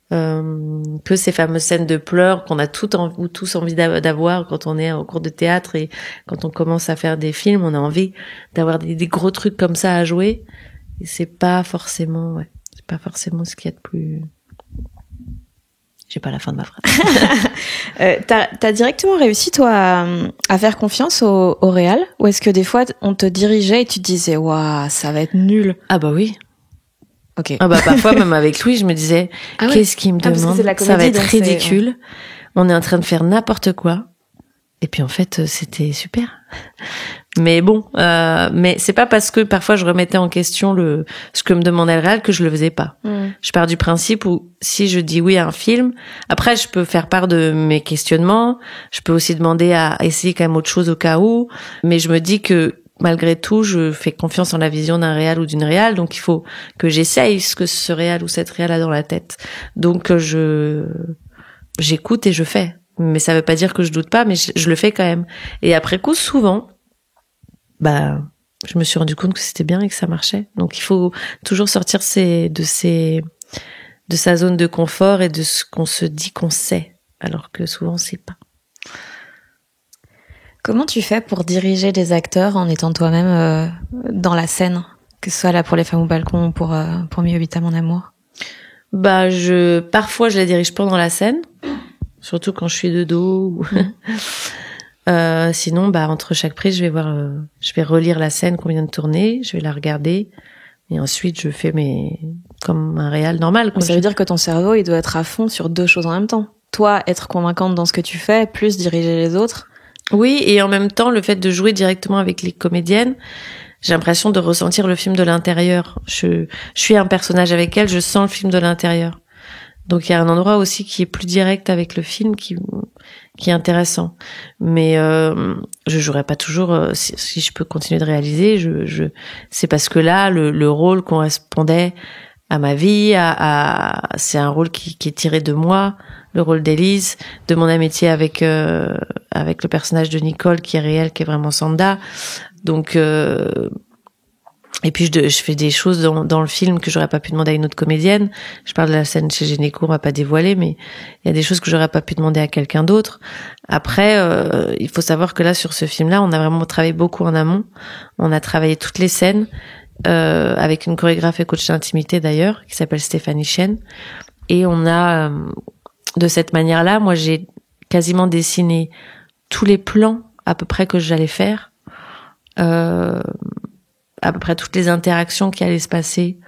Que ces fameuses scènes de pleurs qu'on a tous envie d'avoir quand on est au cours de théâtre et quand on commence à faire des films, on a envie d'avoir des gros trucs comme ça à jouer. Et c'est pas forcément ce qu'il y a de plus... J'ai pas la fin de ma phrase. T'as directement réussi, toi, à faire confiance au réal? Ou est-ce que des fois, on te dirigeait et tu te disais, waouh, ça va être nul? Ah bah oui. Ok. Ah bah parfois même avec Louis, je me disais qu'est-ce qu'il me demande, ça va être ridicule. On est en train de faire n'importe quoi. Et puis en fait, c'était super. Mais bon, mais c'est pas parce que parfois je remettais en question ce que me demandait le réal que je le faisais pas. Je pars du principe où si je dis oui à un film, après je peux faire part de mes questionnements, je peux aussi demander à essayer quand même autre chose au cas où, mais je me dis que malgré tout, je fais confiance en la vision d'un réal ou d'une réal, donc il faut que j'essaye ce que ce réal ou cette réal a dans la tête. Donc j'écoute et je fais. Mais ça veut pas dire que je doute pas, mais je le fais quand même. Et après coup, souvent, je me suis rendu compte que c'était bien et que ça marchait. Donc il faut toujours sortir de sa zone de confort et de ce qu'on se dit qu'on sait, alors que souvent on sait pas. Comment tu fais pour diriger des acteurs en étant toi-même dans la scène, que ce soit là pour Les Femmes au balcon ou pour 1008 à mon amour? Parfois je les dirige pendant la scène, surtout quand je suis de dos. Sinon, entre chaque prise, je vais relire la scène qu'on vient de tourner, je vais la regarder, et ensuite je fais comme un réal normal. Ça veut dire que ton cerveau, il doit être à fond sur deux choses en même temps. Toi, être convaincante dans ce que tu fais, plus diriger les autres. Oui, et en même temps, le fait de jouer directement avec les comédiennes, j'ai l'impression de ressentir le film de l'intérieur. Je suis un personnage avec elles, je sens le film de l'intérieur. Donc il y a un endroit aussi qui est plus direct avec le film, qui est intéressant. Mais je jouerai pas toujours si je peux continuer de réaliser. C'est parce que là, le rôle correspondait à ma vie, c'est un rôle qui est tiré de moi, le rôle d'Élise, de mon amitié avec le personnage de Nicole qui est réel, qui est vraiment Sanda. Donc et puis je fais des choses dans le film que j'aurais pas pu demander à une autre comédienne. Je parle de la scène chez Généco, on va pas dévoiler, mais il y a des choses que j'aurais pas pu demander à quelqu'un d'autre. Après, il faut savoir que là sur ce film-là, on a vraiment travaillé beaucoup en amont. On a travaillé toutes les scènes. Avec une chorégraphe et coach d'intimité d'ailleurs qui s'appelle Stéphanie Chen, et on a de cette manière-là, moi j'ai quasiment dessiné tous les plans à peu près que j'allais faire, à peu près toutes les interactions qui allaient se passer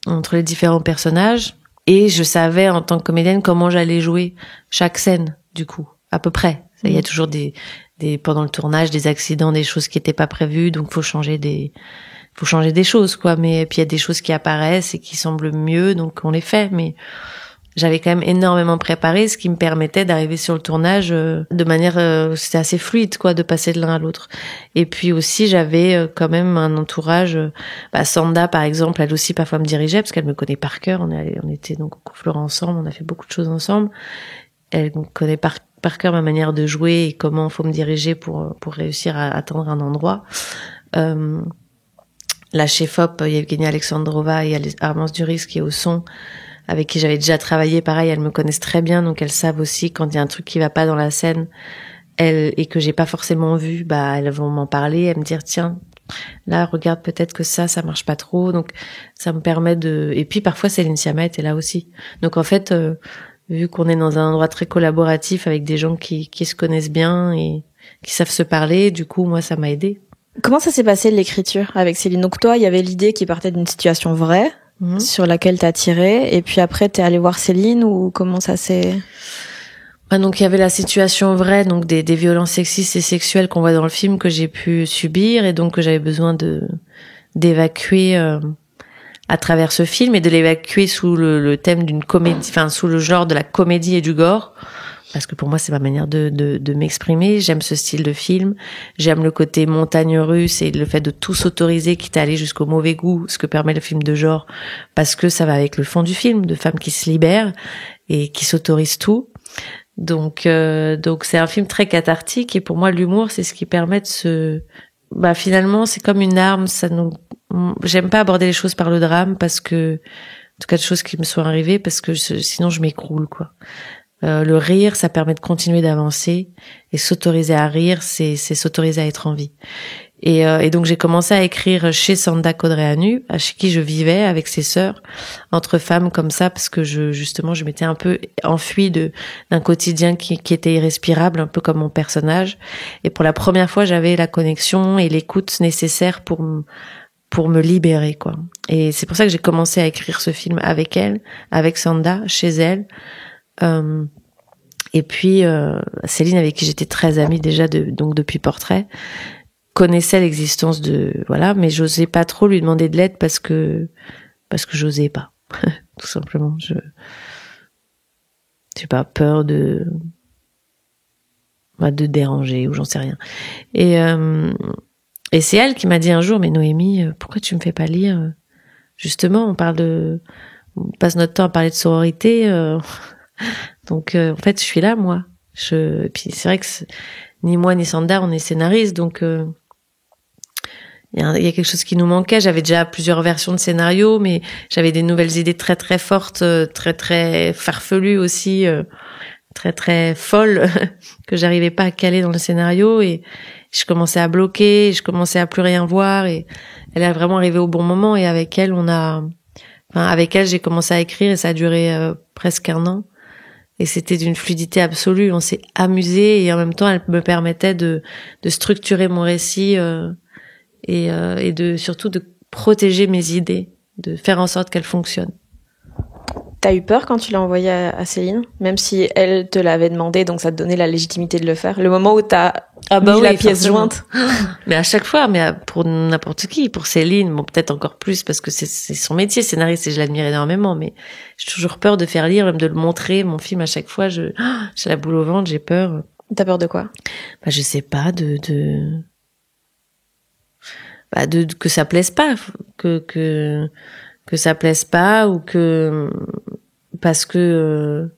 entre les différents personnages, et je savais en tant que comédienne comment j'allais jouer chaque scène du coup, à peu près. Il y a toujours pendant le tournage des accidents, des choses qui étaient pas prévues, donc faut changer des choses quoi, mais puis il y a des choses qui apparaissent et qui semblent mieux, donc on les fait, mais j'avais quand même énormément préparé, ce qui me permettait d'arriver sur le tournage de manière, c'était assez fluide, quoi, de passer de l'un à l'autre. Et puis aussi, j'avais quand même un entourage. Sanda, par exemple, elle aussi parfois me dirigeait parce qu'elle me connaît par cœur. On était donc au Cours Florent ensemble, on a fait beaucoup de choses ensemble. Elle connaît par cœur ma manière de jouer et comment faut me diriger pour réussir à atteindre un endroit. La chef-op, Evgenia Alexandrova et Armance Duris qui est au son, avec qui j'avais déjà travaillé, pareil, elles me connaissent très bien, donc elles savent aussi quand il y a un truc qui va pas dans la scène, et que j'ai pas forcément vu, elles vont m'en parler, elles me dire tiens, là regarde peut-être que ça marche pas trop, donc ça me permet de. Et puis parfois Céline Sciamma était là aussi, donc en fait vu qu'on est dans un endroit très collaboratif avec des gens qui se connaissent bien et qui savent se parler, du coup moi ça m'a aidé. Comment ça s'est passé l'écriture avec Céline? Donc toi, il y avait l'idée qui partait d'une situation vraie sur laquelle t'as tiré, et puis après t'es allé voir Céline, ou comment ça s'est... Donc il y avait la situation vraie, donc des violences sexistes et sexuelles qu'on voit dans le film que j'ai pu subir, et donc que j'avais besoin d'évacuer à travers ce film, et de l'évacuer sous le thème d'une comédie, enfin sous le genre de la comédie et du gore. Parce que pour moi, c'est ma manière de m'exprimer. J'aime ce style de film. J'aime le côté montagne russe et le fait de tout s'autoriser, quitte à aller jusqu'au mauvais goût, ce que permet le film de genre, parce que ça va avec le fond du film, de femmes qui se libèrent et qui s'autorisent tout. Donc c'est un film très cathartique, et pour moi, l'humour, c'est ce qui permet de finalement, c'est comme une arme. J'aime pas aborder les choses par le drame, parce que, en tout cas, de choses qui me sont arrivées, parce que sinon je m'écroule, quoi. Le rire, ça permet de continuer d'avancer, et s'autoriser à rire, c'est s'autoriser à être en vie. Et donc j'ai commencé à écrire chez Sanda Codreanu, chez qui je vivais avec ses sœurs, entre femmes comme ça, parce que je m'étais un peu enfuie d'un quotidien qui était irrespirable, un peu comme mon personnage. Et pour la première fois, j'avais la connexion et l'écoute nécessaire pour me libérer, quoi. Et c'est pour ça que j'ai commencé à écrire ce film avec elle, avec Sanda, chez elle. Et puis Céline, avec qui j'étais très amie déjà donc depuis Portrait, connaissait l'existence mais j'osais pas trop lui demander de l'aide parce que j'osais pas. Tout simplement, j'ai pas peur de déranger, ou j'en sais rien. Et c'est elle qui m'a dit un jour, mais Noémie, pourquoi tu me fais pas lire? Justement, on passe notre temps à parler de sororité, donc en fait je suis là, moi. Et puis c'est vrai que ni moi ni Sanda on est scénaristes, donc il y a quelque chose qui nous manquait. J'avais déjà plusieurs versions de scénario, mais j'avais des nouvelles idées très très fortes, très très farfelues aussi, très très folles que j'arrivais pas à caler dans le scénario, et je commençais à bloquer, je commençais à plus rien voir, et elle est vraiment arrivée au bon moment. Et avec elle j'ai commencé à écrire, et ça a duré presque 1 an. Et c'était d'une fluidité absolue. On s'est amusé, et en même temps, elle me permettait de structurer mon récit et surtout de protéger mes idées, de faire en sorte qu'elles fonctionnent. T'as eu peur quand tu l'as envoyé à Céline, même si elle te l'avait demandé, donc ça te donnait la légitimité de le faire. Le moment où t'as mis la pièce jointe. Mais à chaque fois, pour n'importe qui, pour Céline, peut-être encore plus parce que c'est son métier, scénariste, et je l'admire énormément. Mais j'ai toujours peur de faire lire, même de le montrer, mon film. À chaque fois, j'ai la boule au ventre, j'ai peur. T'as peur de quoi? Je sais pas, que ça plaise pas, que ça plaise pas, ou que parce que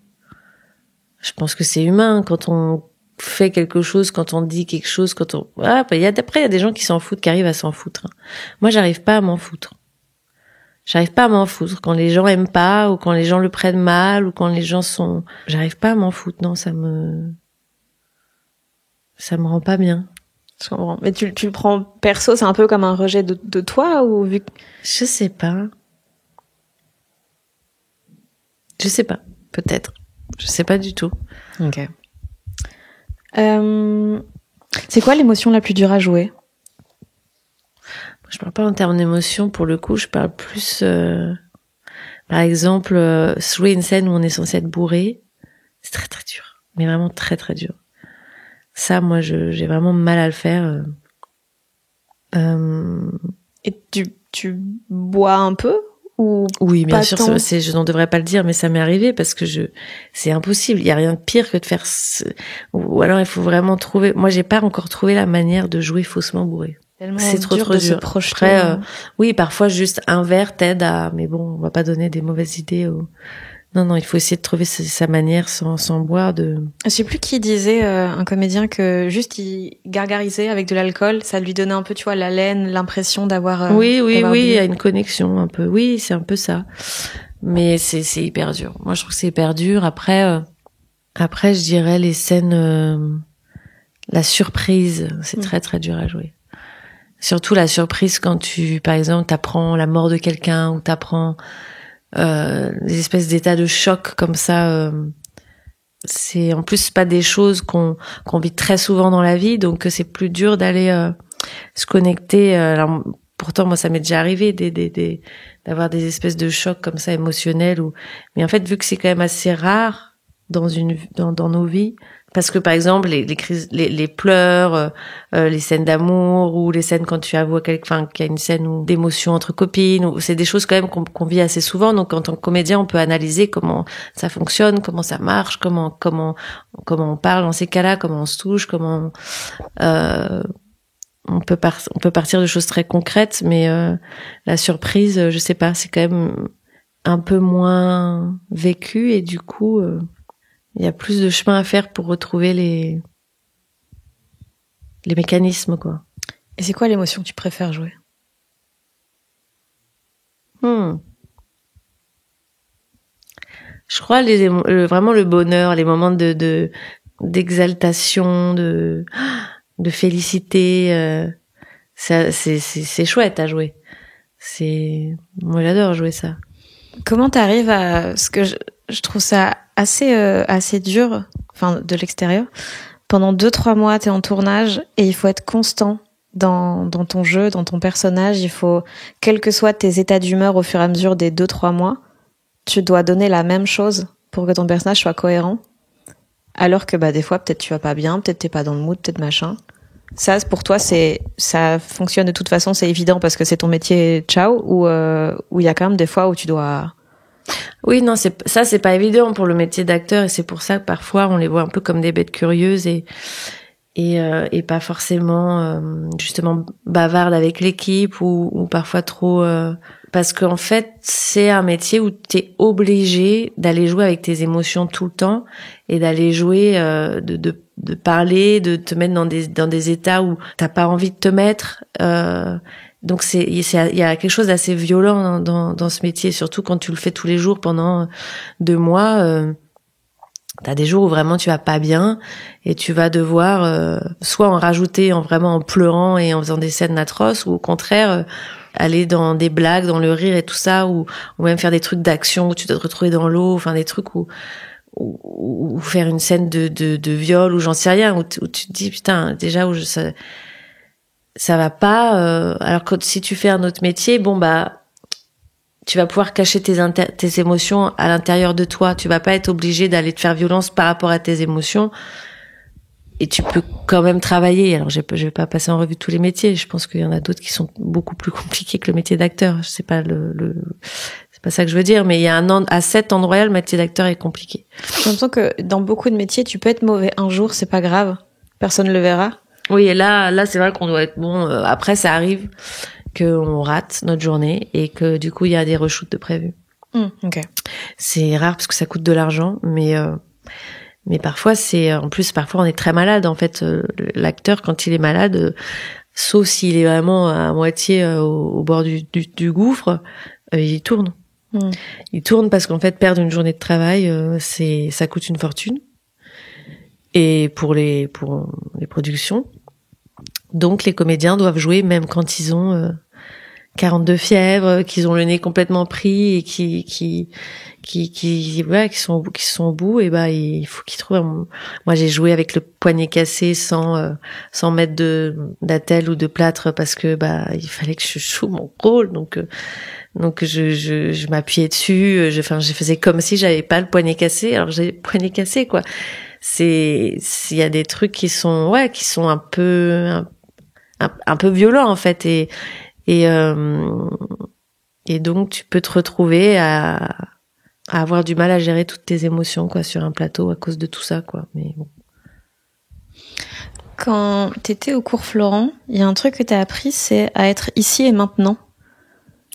je pense que c'est humain quand on fait quelque chose, quand on dit quelque chose, il y a des gens qui s'en foutent, qui arrivent à s'en foutre. Moi, j'arrive pas à m'en foutre. Quand les gens aiment pas, ou quand les gens le prennent mal, ou quand les gens j'arrive pas à m'en foutre. Non, ça me rend pas bien. Je comprends. Mais tu le prends perso, c'est un peu comme un rejet de toi, ou vu que... Je sais pas. Peut-être. Je sais pas du tout. Ok. C'est quoi l'émotion la plus dure à jouer? Je parle pas en termes d'émotion, pour le coup, je parle plus, par exemple, jouer une scène où on est censé être bourré, c'est très très dur, mais vraiment très très dur. Ça, moi, j'ai vraiment mal à le faire. Et tu bois un peu, ou oui, bien pas sûr, tant? je n'en devrais pas le dire, mais ça m'est arrivé parce que c'est impossible. Il y a rien de pire que de faire, ou alors il faut vraiment trouver. Moi, j'ai pas encore trouvé la manière de jouer faussement bourré. C'est trop dur de se dur. projeter. Après, oui, parfois juste un verre t'aide à, mais bon, on va pas donner des mauvaises idées. Non, il faut essayer de trouver sa manière sans boire de. Je sais plus qui disait, un comédien, que juste il gargarisait avec de l'alcool, ça lui donnait un peu, tu vois, l'haleine, l'impression d'avoir. Oui, d'avoir il bu. y a une connexion un peu. Oui, c'est un peu ça. Mais c'est hyper dur. Moi, je trouve que c'est hyper dur. Après, je dirais les scènes, la surprise, c'est très très dur à jouer. Surtout la surprise quand par exemple, t'apprends la mort de quelqu'un ou t'apprends des espèces d'états de choc comme ça. C'est en plus pas des choses qu'on vit très souvent dans la vie, donc c'est plus dur d'aller se connecter. Alors, pourtant, moi, ça m'est déjà arrivé d'avoir des espèces de chocs comme ça émotionnels. Mais en fait, vu que c'est quand même assez rare dans nos vies, parce que par exemple les crises, les pleurs, les scènes d'amour ou les scènes quand tu avoues qu'il y a une scène d'émotion entre copines, c'est des choses quand même qu'on vit assez souvent. Donc en tant que comédien, on peut analyser comment ça fonctionne, comment ça marche, comment on parle dans ces cas-là, comment on se touche, comment on peut partir de choses très concrètes, mais la surprise, je sais pas, c'est quand même un peu moins vécu et du coup il y a plus de chemin à faire pour retrouver les mécanismes, quoi. Et c'est quoi l'émotion que tu préfères jouer? Je crois vraiment le bonheur, les moments d'exaltation, de félicité, ça c'est chouette à jouer. Moi j'adore jouer ça. Comment t'arrives à ce que je trouve ça assez dur, enfin de l'extérieur. Pendant 2-3 mois, t'es en tournage et il faut être constant dans ton jeu, dans ton personnage. Il faut, quels que soient tes états d'humeur au fur et à mesure des 2-3 mois, tu dois donner la même chose pour que ton personnage soit cohérent. Alors que des fois, peut-être tu vas pas bien, peut-être t'es pas dans le mood, peut-être machin. Ça, pour toi, ça fonctionne de toute façon, c'est évident parce que c'est ton métier, ciao, ou il y a quand même des fois où tu dois... Oui, non, c'est pas évident pour le métier d'acteur et c'est pour ça que parfois on les voit un peu comme des bêtes curieuses et pas forcément justement bavardes avec l'équipe ou parfois trop parce qu'en fait c'est un métier où t'es obligé d'aller jouer avec tes émotions tout le temps et d'aller jouer de parler, de te mettre dans des états où t'as pas envie de te mettre. Donc il y a quelque chose d'assez violent dans ce métier, surtout quand tu le fais tous les jours pendant 2 mois. T'as des jours où vraiment tu vas pas bien et tu vas devoir soit en rajouter vraiment en pleurant et en faisant des scènes atroces, ou au contraire aller dans des blagues, dans le rire et tout ça, ou même faire des trucs d'action où tu dois te retrouver dans l'eau, enfin des trucs où faire une scène de viol ou j'en sais rien, où tu te dis putain déjà ça va pas. Alors que si tu fais un autre métier, tu vas pouvoir cacher tes émotions à l'intérieur de toi. Tu vas pas être obligé d'aller te faire violence par rapport à tes émotions. Et tu peux quand même travailler. Alors, je vais pas passer en revue tous les métiers. Je pense qu'il y en a d'autres qui sont beaucoup plus compliqués que le métier d'acteur. C'est pas c'est pas ça que je veux dire. Mais il y a à cet endroit-là, le métier d'acteur est compliqué. J'ai l'impression que dans beaucoup de métiers, tu peux être mauvais un jour, c'est pas grave. Personne le verra. Oui, et là, c'est vrai qu'on doit être bon. Après, ça arrive qu'on rate notre journée et que du coup, il y a des reshoots de prévus. Okay. C'est rare parce que ça coûte de l'argent, mais parfois parfois on est très malade en fait. L'acteur quand il est malade, sauf s'il est vraiment à moitié au bord du gouffre, il tourne. Il tourne parce qu'en fait perdre une journée de travail, ça coûte une fortune. Et pour les productions, donc les comédiens doivent jouer même quand ils ont 42 fièvres, qu'ils ont le nez complètement pris et qui sont au bout, et il faut qu'ils trouvent moi j'ai joué avec le poignet cassé sans mettre d'attelle ou de plâtre parce que il fallait que je joue mon rôle, donc je m'appuyais dessus, je faisais comme si j'avais pas le poignet cassé alors j'ai le poignet cassé quoi. Il y a des trucs qui sont un peu violents en fait et Et donc, tu peux te retrouver à avoir du mal à gérer toutes tes émotions, quoi, sur un plateau à cause de tout ça, quoi. Mais bon. Quand t'étais au cours Florent, il y a un truc que t'as appris, c'est à être ici et maintenant.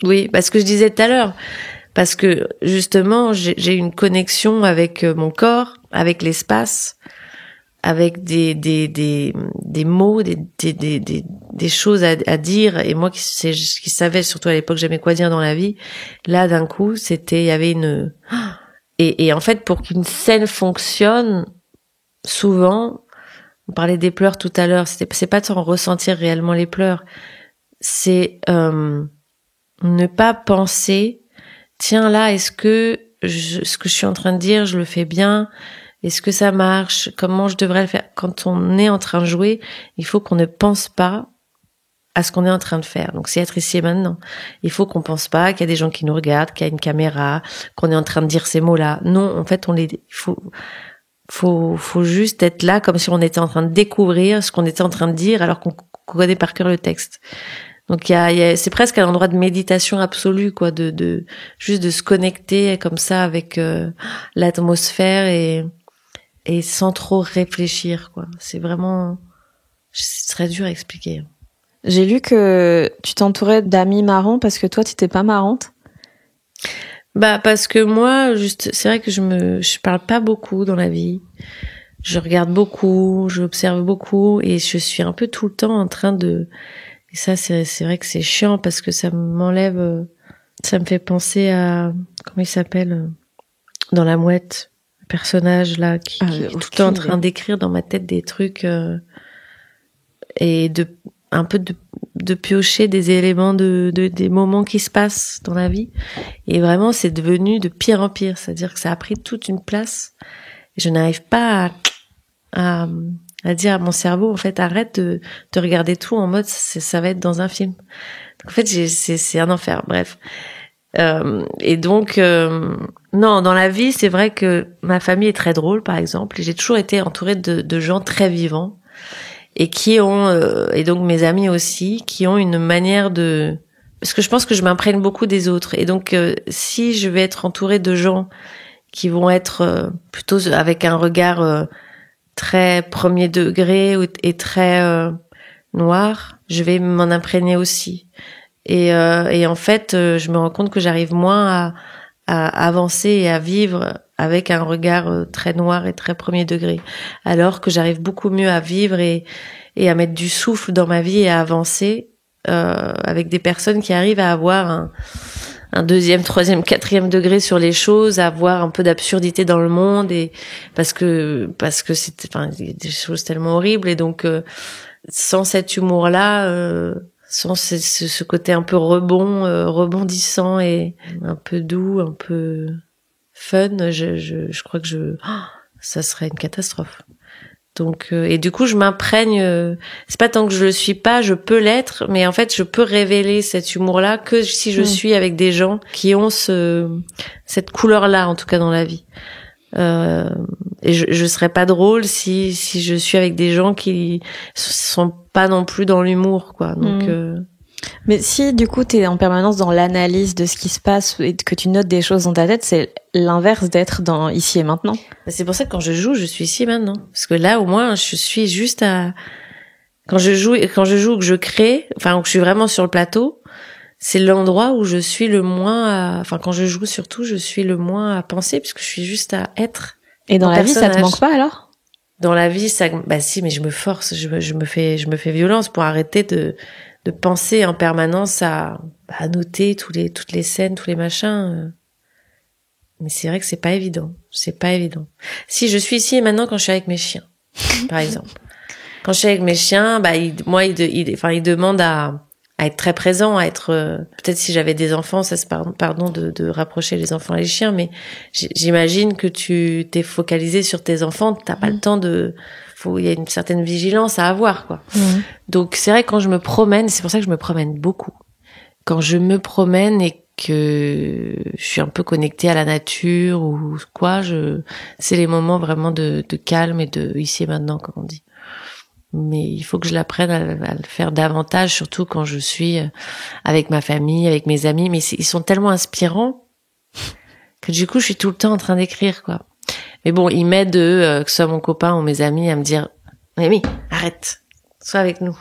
Oui, parce que je disais tout à l'heure, parce que justement, j'ai une connexion avec mon corps, avec l'espace, avec des mots, des choses à dire. Et moi qui savais, surtout à l'époque, j'aimais quoi dire dans la vie, là d'un coup, il y avait une... Et en fait, pour qu'une scène fonctionne, souvent, on parlait des pleurs tout à l'heure, c'est pas de s'en ressentir réellement les pleurs, c'est ne pas penser, tiens là, est-ce que ce que je suis en train de dire, je le fais bien? Est-ce que ça marche? Comment je devrais le faire? Quand on est en train de jouer, il faut qu'on ne pense pas à ce qu'on est en train de faire. Donc c'est être ici et maintenant. Il faut qu'on pense pas qu'il y a des gens qui nous regardent, qu'il y a une caméra, qu'on est en train de dire ces mots-là. Non, en fait, faut juste être là comme si on était en train de découvrir ce qu'on était en train de dire alors qu'on connaît par cœur le texte. Donc c'est presque un endroit de méditation absolue, quoi, de juste de se connecter comme ça avec l'atmosphère et sans trop réfléchir, quoi. C'est très dur à expliquer. J'ai lu que tu t'entourais d'amis marrants parce que toi, tu t'es pas marrante. Bah, parce que moi, c'est vrai que je parle pas beaucoup dans la vie. Je regarde beaucoup, j'observe beaucoup et je suis un peu tout le temps en train et ça, c'est vrai que c'est chiant parce que ça m'enlève, ça me fait penser à, comment il s'appelle, dans La Mouette, le personnage là, qui est tout le temps en train d'écrire dans ma tête des trucs, et un peu de piocher des éléments des moments qui se passent dans la vie. Et vraiment, c'est devenu de pire en pire. C'est-à-dire que ça a pris toute une place. Et je n'arrive pas à dire à mon cerveau, en fait, arrête de regarder tout en mode, ça va être dans un film. Donc, en fait, c'est un enfer. Bref. Et donc, non, dans la vie, c'est vrai que ma famille est très drôle, par exemple. Et j'ai toujours été entourée de gens très vivants. Et qui ont, et donc mes amis aussi, qui ont une manière parce que je pense que je m'imprègne beaucoup des autres. Et donc, si je vais être entourée de gens qui vont être plutôt avec un regard très premier degré et très noir, je vais m'en imprégner aussi. Et en fait, je me rends compte que j'arrive moins à avancer et à vivre avec un regard très noir et très premier degré, alors que j'arrive beaucoup mieux à vivre et à mettre du souffle dans ma vie et à avancer avec des personnes qui arrivent à avoir un deuxième, troisième, quatrième degré sur les choses, à avoir un peu d'absurdité dans le monde, et parce que c'est, enfin, il y a des choses tellement horribles, et donc sans cet humour-là, sans ce côté un peu rebondissant et un peu doux, un peu fun, je crois que ça serait une catastrophe. Donc et du coup je m'imprègne, c'est pas tant que je le suis pas, je peux l'être, mais en fait je peux révéler cet humour-là que si je suis avec des gens qui ont cette couleur-là, en tout cas dans la vie. Et je serais pas drôle si je suis avec des gens qui sont pas non plus dans l'humour, quoi. Donc mais si du coup t'es en permanence dans l'analyse de ce qui se passe et que tu notes des choses dans ta tête, c'est l'inverse d'être dans ici et maintenant. C'est pour ça que quand je joue, je suis ici et maintenant, parce que là au moins je suis juste quand je joue ou que je crée, enfin où je suis vraiment sur le plateau, c'est l'endroit où je suis le moins enfin quand je joue surtout, je suis le moins à penser puisque je suis juste à être. Et dans la vie, ça te manque pas alors? Dans la vie, bah si, mais je me force, je me fais violence pour arrêter de penser en permanence à noter toutes les scènes, tous les machins. Mais c'est vrai que c'est pas évident. C'est pas évident. Si je suis ici et maintenant quand je suis avec mes chiens, par exemple. Quand je suis avec mes chiens, bah ils demandent à être très présent, à être peut-être si j'avais des enfants, ça c'est pardon de rapprocher les enfants et les chiens, mais j'imagine que tu t'es focalisé sur tes enfants, t'as pas le temps il y a une certaine vigilance à avoir, quoi. Donc c'est vrai que quand je me promène, c'est pour ça que je me promène beaucoup. Quand je me promène et que je suis un peu connectée à la nature ou quoi, c'est les moments vraiment de calme et de ici et maintenant, comme on dit. mais il faut que je l'apprenne à le faire davantage, surtout quand je suis avec ma famille, avec mes amis. Mais ils sont tellement inspirants que du coup, je suis tout le temps en train d'écrire, quoi. Mais bon, ils m'aident, que ce soit mon copain ou mes amis, à me dire « Amy, arrête, sois avec nous. »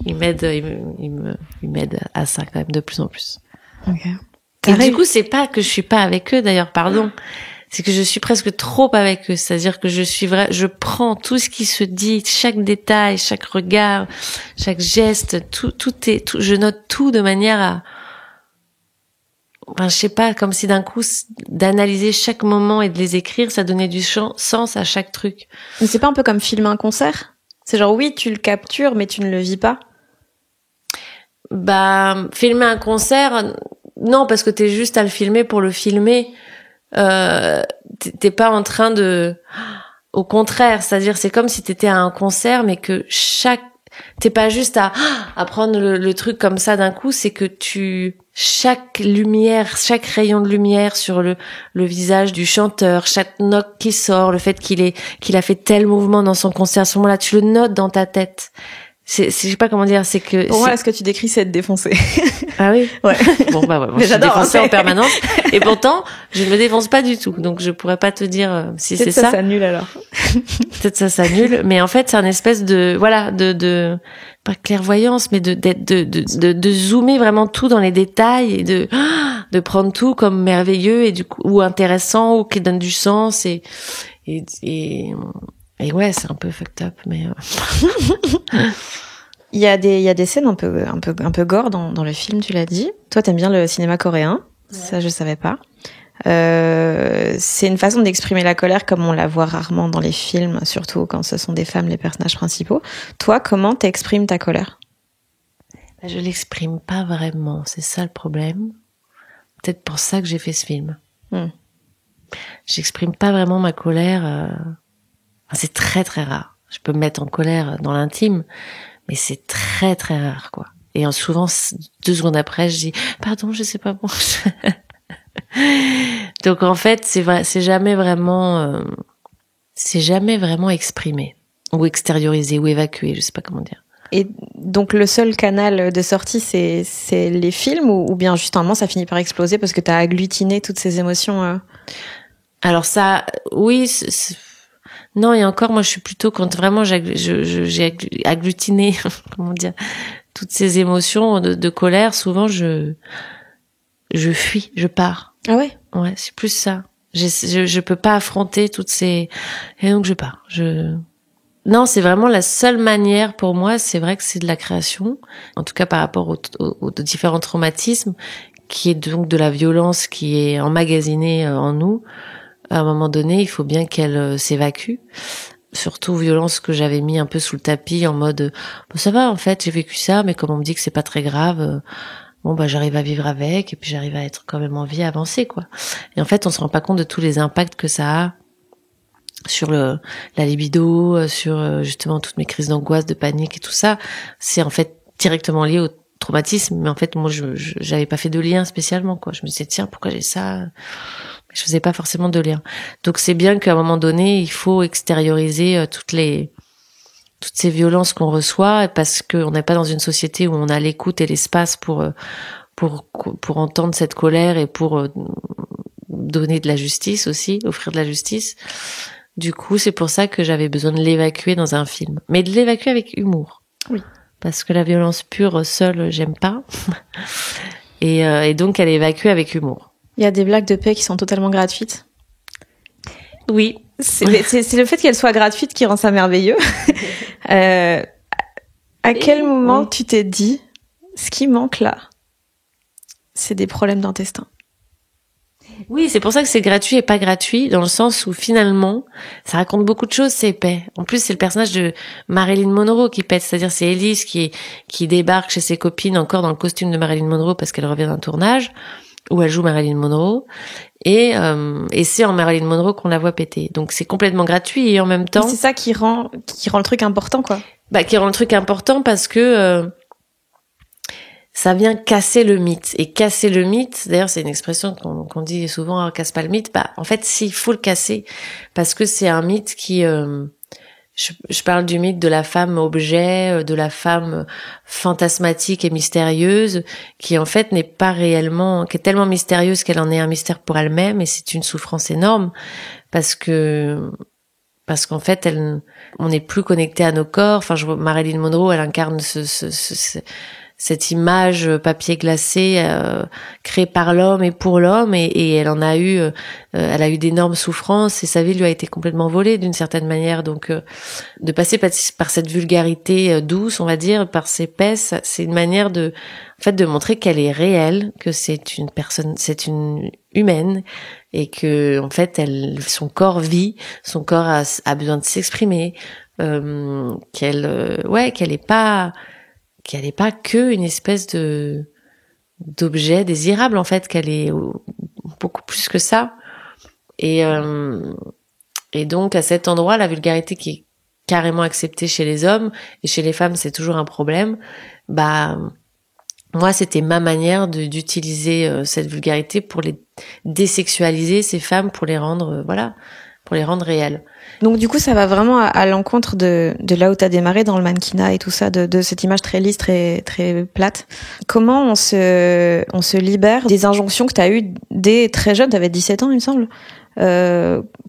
Ils m'aident à ça quand même de plus en plus. Okay. Et du coup, c'est pas que je suis pas avec eux, d'ailleurs, pardon. C'est que je suis presque trop avec eux. C'est-à-dire que je prends tout ce qui se dit, chaque détail, chaque regard, chaque geste, tout, je note tout de manière à, enfin, je sais pas, comme si d'un coup, d'analyser chaque moment et de les écrire, ça donnait du sens à chaque truc. Mais c'est pas un peu comme filmer un concert? C'est genre, oui, tu le captures, mais tu ne le vis pas? Bah, filmer un concert, non, parce que t'es juste à le filmer pour le filmer. T'es pas en train de, au contraire, c'est-à-dire c'est comme si t'étais à un concert, mais que t'es pas juste à prendre le truc comme ça d'un coup, c'est que chaque lumière, chaque rayon de lumière sur le visage du chanteur, chaque note qui sort, le fait qu'il a fait tel mouvement dans son concert, à ce moment-là, tu le notes dans ta tête. Je sais pas comment dire, c'est que... Pour moi, là, ce que tu décris, c'est être défoncé. Ah oui? Ouais. Bon, bah ouais, moi, je suis défoncée en permanence. Et pourtant, je ne me défonce pas du tout. Donc, je pourrais pas te dire si c'est ça. Peut-être ça s'annule alors. Peut-être ça s'annule. Mais en fait, c'est un espèce de, voilà, de, pas clairvoyance, mais de zoomer vraiment tout dans les détails et de prendre tout comme merveilleux et du coup, ou intéressant, ou qui donne du sens et ouais, c'est un peu fucked up, mais il y a des scènes un peu gore dans le film, tu l'as dit. Toi, t'aimes bien le cinéma coréen. Ouais. Ça, je savais pas. C'est une façon d'exprimer la colère comme on la voit rarement dans les films, surtout quand ce sont des femmes les personnages principaux. Toi, comment t'exprimes ta colère? Je l'exprime pas vraiment, c'est ça le problème. Peut-être pour ça que j'ai fait ce film. J'exprime pas vraiment ma colère. C'est très très rare. Je peux me mettre en colère dans l'intime, mais c'est très très rare, quoi. Et souvent, 2 secondes après, je dis « Pardon, je sais pas bon. » Donc en fait, c'est jamais vraiment exprimé ou extériorisé ou évacué, je sais pas comment dire. Et donc le seul canal de sortie, c'est les films ou bien justement ça finit par exploser parce que t'as agglutiné toutes ces émotions Alors ça, oui. Non, et encore, moi, je suis plutôt quand vraiment j'ai agglutiné, comment dire, toutes ces émotions de colère. Souvent, je fuis, je pars. Ah ouais? Ouais, c'est plus ça. Je peux pas affronter toutes ces, et donc je pars. Non, c'est vraiment la seule manière pour moi. C'est vrai que c'est de la création, en tout cas par rapport aux différents traumatismes, qui est donc de la violence qui est emmagasinée en nous. À un moment donné, il faut bien qu'elle s'évacue. Surtout violence que j'avais mis un peu sous le tapis en mode bon, ça va en fait, j'ai vécu ça, mais comme on me dit que c'est pas très grave, bon bah j'arrive à vivre avec et puis j'arrive à être quand même en vie, à avancer quoi. Et en fait, on se rend pas compte de tous les impacts que ça a sur la libido, sur justement toutes mes crises d'angoisse, de panique et tout ça. C'est en fait directement lié au traumatisme, mais en fait moi j'avais pas fait de lien spécialement quoi. Je me disais tiens, pourquoi j'ai ça? Je faisais pas forcément de lien. Donc c'est bien qu'à un moment donné, il faut extérioriser toutes ces violences qu'on reçoit parce qu'on n'est pas dans une société où on a l'écoute et l'espace pour entendre cette colère et pour donner de la justice aussi, offrir de la justice. Du coup, c'est pour ça que j'avais besoin de l'évacuer dans un film. Mais de l'évacuer avec humour. Oui. Parce que la violence pure seule, j'aime pas. Et donc elle est évacuée avec humour. Il y a des blagues de paix qui sont totalement gratuites. Oui. C'est le fait qu'elles soient gratuites qui rend ça merveilleux. À quel moment tu t'es dit, ce qui manque là, c'est des problèmes d'intestin? Oui, c'est pour ça que c'est gratuit et pas gratuit, dans le sens où finalement, ça raconte beaucoup de choses, c'est épais. En plus, c'est le personnage de Marilyn Monroe qui pète, c'est-à-dire c'est Elise qui débarque chez ses copines encore dans le costume de Marilyn Monroe parce qu'elle revient d'un tournage où elle joue Marilyn Monroe et c'est en Marilyn Monroe qu'on la voit péter. Donc c'est complètement gratuit et en même temps c'est ça qui rend le truc important quoi. Bah qui rend le truc important parce que ça vient casser le mythe. Et casser le mythe, d'ailleurs c'est une expression qu'on dit souvent, casse pas le mythe. Bah en fait si, il faut le casser parce que c'est un mythe qui je parle du mythe de la femme objet, de la femme fantasmatique et mystérieuse, qui en fait n'est pas réellement, qui est tellement mystérieuse qu'elle en est un mystère pour elle-même, et c'est une souffrance énorme parce qu'en fait on n'est plus connecté à nos corps. Enfin, je vois Marilyn Monroe, elle incarne cette image papier glacé créée par l'homme et pour l'homme, et elle a eu d'énormes souffrances, et sa vie lui a été complètement volée d'une certaine manière. Donc de passer par cette vulgarité douce, on va dire, par ces épaisse, c'est une manière de montrer qu'elle est réelle, que c'est une personne, c'est une humaine, et que en fait son corps vit, son corps a besoin de s'exprimer, qu'elle est pas que une espèce d'objet désirable, en fait, qu'elle est beaucoup plus que ça. Et donc, à cet endroit, la vulgarité qui est carrément acceptée chez les hommes, et chez les femmes, c'est toujours un problème, moi, c'était ma manière d'utiliser cette vulgarité pour les désexualiser, ces femmes, pour les rendre, pour les rendre réelles. Donc du coup, ça va vraiment à l'encontre de là où t'as démarré dans le mannequinat et tout ça, de cette image très lisse, très plate. Comment on se libère des injonctions que t'as eues dès très jeune? T'avais 17 ans, il me semble.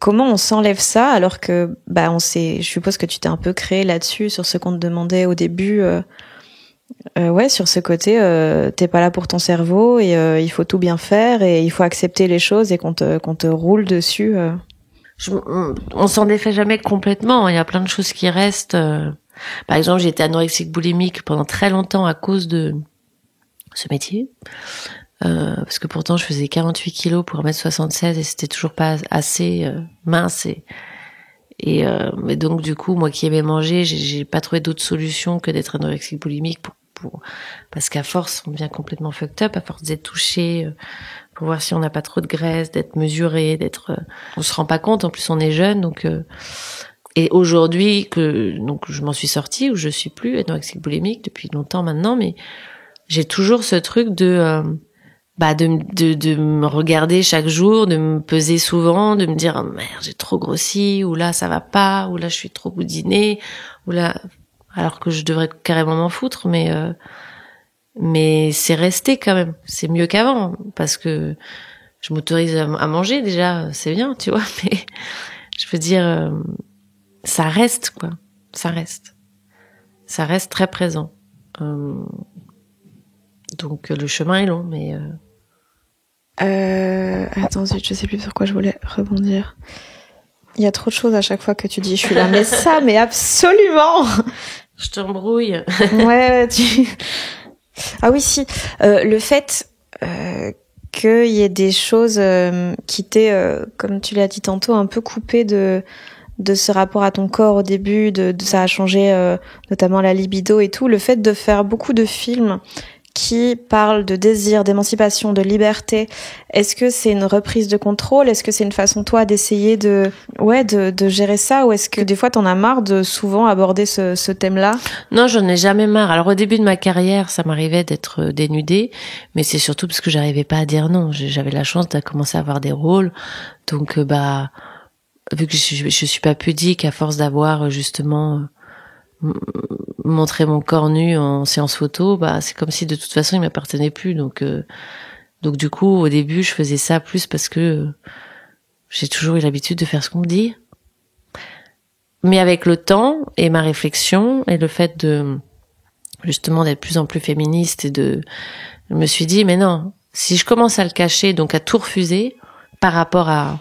Comment on s'enlève ça alors que je suppose que tu t'es un peu créé là-dessus, sur ce qu'on te demandait au début. Sur ce côté, t'es pas là pour ton cerveau, et il faut tout bien faire, et il faut accepter les choses, et qu'on te roule dessus. On s'en défait jamais complètement. Il y a plein de choses qui restent. Par exemple, j'ai été anorexique boulimique pendant très longtemps à cause de ce métier. Parce que pourtant, je faisais 48 kilos pour 1m76 et c'était toujours pas assez mince. Mais donc, du coup, moi qui aimais manger, j'ai pas trouvé d'autre solution que d'être anorexique boulimique parce qu'à force, on devient complètement fucked up, à force d'être touché, pour voir si on n'a pas trop de graisse, d'être mesuré, on se rend pas compte, en plus on est jeune, donc et aujourd'hui donc je m'en suis sortie, ou je suis plus anorexique boulimique depuis longtemps maintenant, mais j'ai toujours ce truc de me regarder chaque jour, de me peser souvent, de me dire oh, merde, j'ai trop grossi, ou là ça va pas, ou là je suis trop boudinée, ou là, alors que je devrais carrément m'en foutre, mais c'est resté quand même. C'est mieux qu'avant, parce que je m'autorise à manger déjà, c'est bien, tu vois, mais je veux dire, ça reste, quoi. Ça reste très présent. Donc le chemin est long, mais... Attends, je sais plus sur quoi je voulais rebondir. Il y a trop de choses à chaque fois que tu dis, je suis là, mais ça, mais absolument. Je t'embrouille. Ouais, Ah oui, si. Le fait qu'il y ait des choses qui t'aient, comme tu l'as dit tantôt, un peu coupé de ce rapport à ton corps au début, de ça a changé notamment la libido et tout. Le fait de faire beaucoup de films qui parle de désir, d'émancipation, de liberté. Est-ce que c'est une reprise de contrôle? Est-ce que c'est une façon, toi, d'essayer de gérer ça? Ou est-ce que des fois, t'en as marre de souvent aborder ce thème-là? Non, j'en ai jamais marre. Alors, au début de ma carrière, ça m'arrivait d'être dénudée, mais c'est surtout parce que j'arrivais pas à dire non. J'avais la chance de commencer à avoir des rôles. Donc, vu que je suis pas pudique, à force d'avoir, justement, montrer mon corps nu en séance photo, c'est comme si de toute façon il m'appartenait plus, donc du coup au début je faisais ça plus parce que j'ai toujours eu l'habitude de faire ce qu'on me dit, mais avec le temps et ma réflexion et le fait de justement d'être de plus en plus féministe, je me suis dit mais non, si je commence à le cacher, donc à tout refuser par rapport à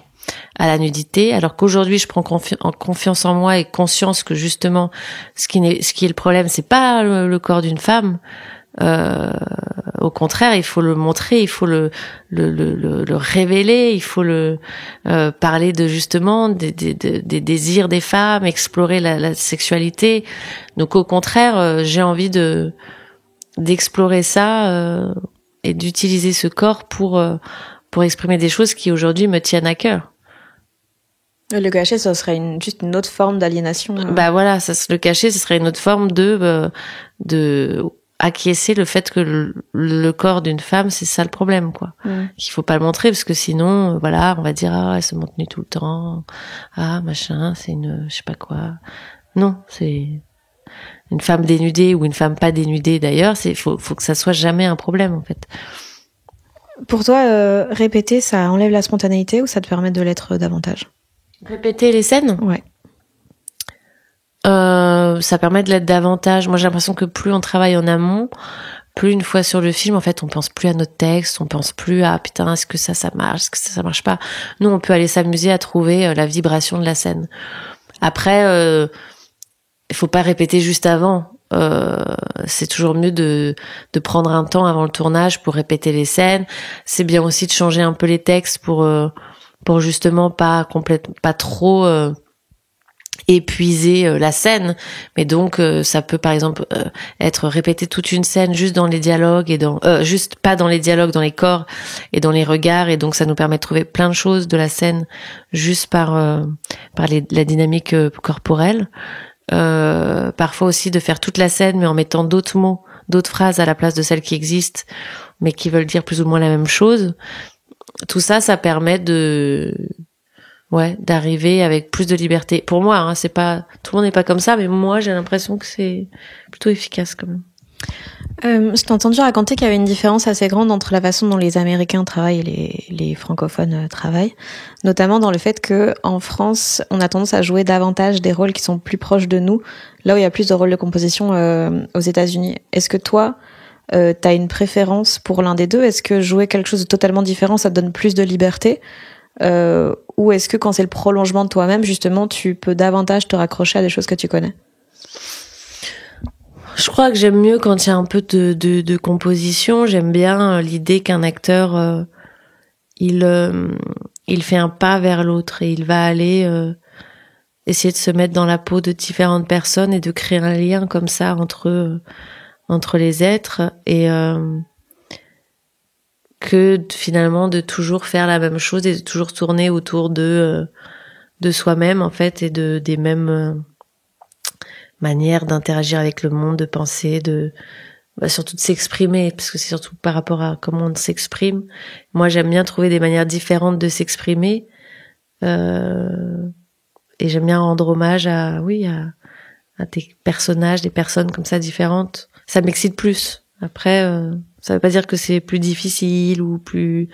la nudité, alors qu'aujourd'hui je prends confiance en moi et conscience que justement ce qui est le problème, c'est pas le corps d'une femme, au contraire il faut le montrer, il faut le révéler, il faut parler de justement des désirs des femmes, explorer la sexualité. Donc au contraire j'ai envie d'explorer ça et d'utiliser ce corps pour exprimer des choses qui aujourd'hui me tiennent à cœur. Le cacher, ça serait juste une autre forme d'aliénation. Voilà, le cacher, ce serait une autre forme de acquiescer le fait que le corps d'une femme, c'est ça le problème, quoi. Qu'il faut pas le montrer, parce que sinon, on va dire, elle se montre nue tout le temps. Machin, c'est une, je sais pas quoi. Non, c'est une femme dénudée ou une femme pas dénudée d'ailleurs, faut que ça soit jamais un problème en fait. Pour toi, répéter, ça enlève la spontanéité ou ça te permet de l'être davantage? Répéter les scènes? Ouais. Ça permet de l'être davantage. Moi, j'ai l'impression que plus on travaille en amont, plus une fois sur le film, en fait, on pense plus à notre texte, on pense plus à putain, est-ce que ça marche, est-ce que ça marche pas. Nous, on peut aller s'amuser à trouver la vibration de la scène. Après, il faut pas répéter juste avant. C'est toujours mieux de prendre un temps avant le tournage pour répéter les scènes. C'est bien aussi de changer un peu les textes pour justement pas trop épuiser la scène, mais donc ça peut par exemple être répété toute une scène juste dans les dialogues et juste pas dans les dialogues, dans les corps et dans les regards, et donc ça nous permet de trouver plein de choses de la scène juste par la dynamique corporelle. Parfois aussi de faire toute la scène mais en mettant d'autres mots, d'autres phrases à la place de celles qui existent mais qui veulent dire plus ou moins la même chose. Tout ça permet d'arriver avec plus de liberté. Pour moi, hein, c'est pas, tout le monde n'est pas comme ça, mais moi, j'ai l'impression que c'est plutôt efficace quand même. Je t'ai entendu raconter qu'il y avait une différence assez grande entre la façon dont les Américains travaillent et les francophones travaillent, notamment dans le fait que en France, on a tendance à jouer davantage des rôles qui sont plus proches de nous, là où il y a plus de rôles de composition aux États-Unis. Est-ce que toi, t'as une préférence pour l'un des deux? Est-ce que jouer quelque chose de totalement différent, ça te donne plus de liberté? Ou est-ce que quand c'est le prolongement de toi-même, justement, tu peux davantage te raccrocher à des choses que tu connais? Je crois que j'aime mieux quand il y a un peu de composition. J'aime bien l'idée qu'un acteur, il fait un pas vers l'autre et il va aller essayer de se mettre dans la peau de différentes personnes et de créer un lien comme ça entre les êtres, et que finalement de toujours faire la même chose et de toujours tourner autour de soi-même en fait, et des mêmes manières d'interagir avec le monde, de penser, surtout de s'exprimer, parce que c'est surtout par rapport à comment on s'exprime. Moi, j'aime bien trouver des manières différentes de s'exprimer, et j'aime bien rendre hommage à des personnages, des personnes comme ça différentes. Ça m'excite plus. Après, ça veut pas dire que c'est plus difficile ou plus...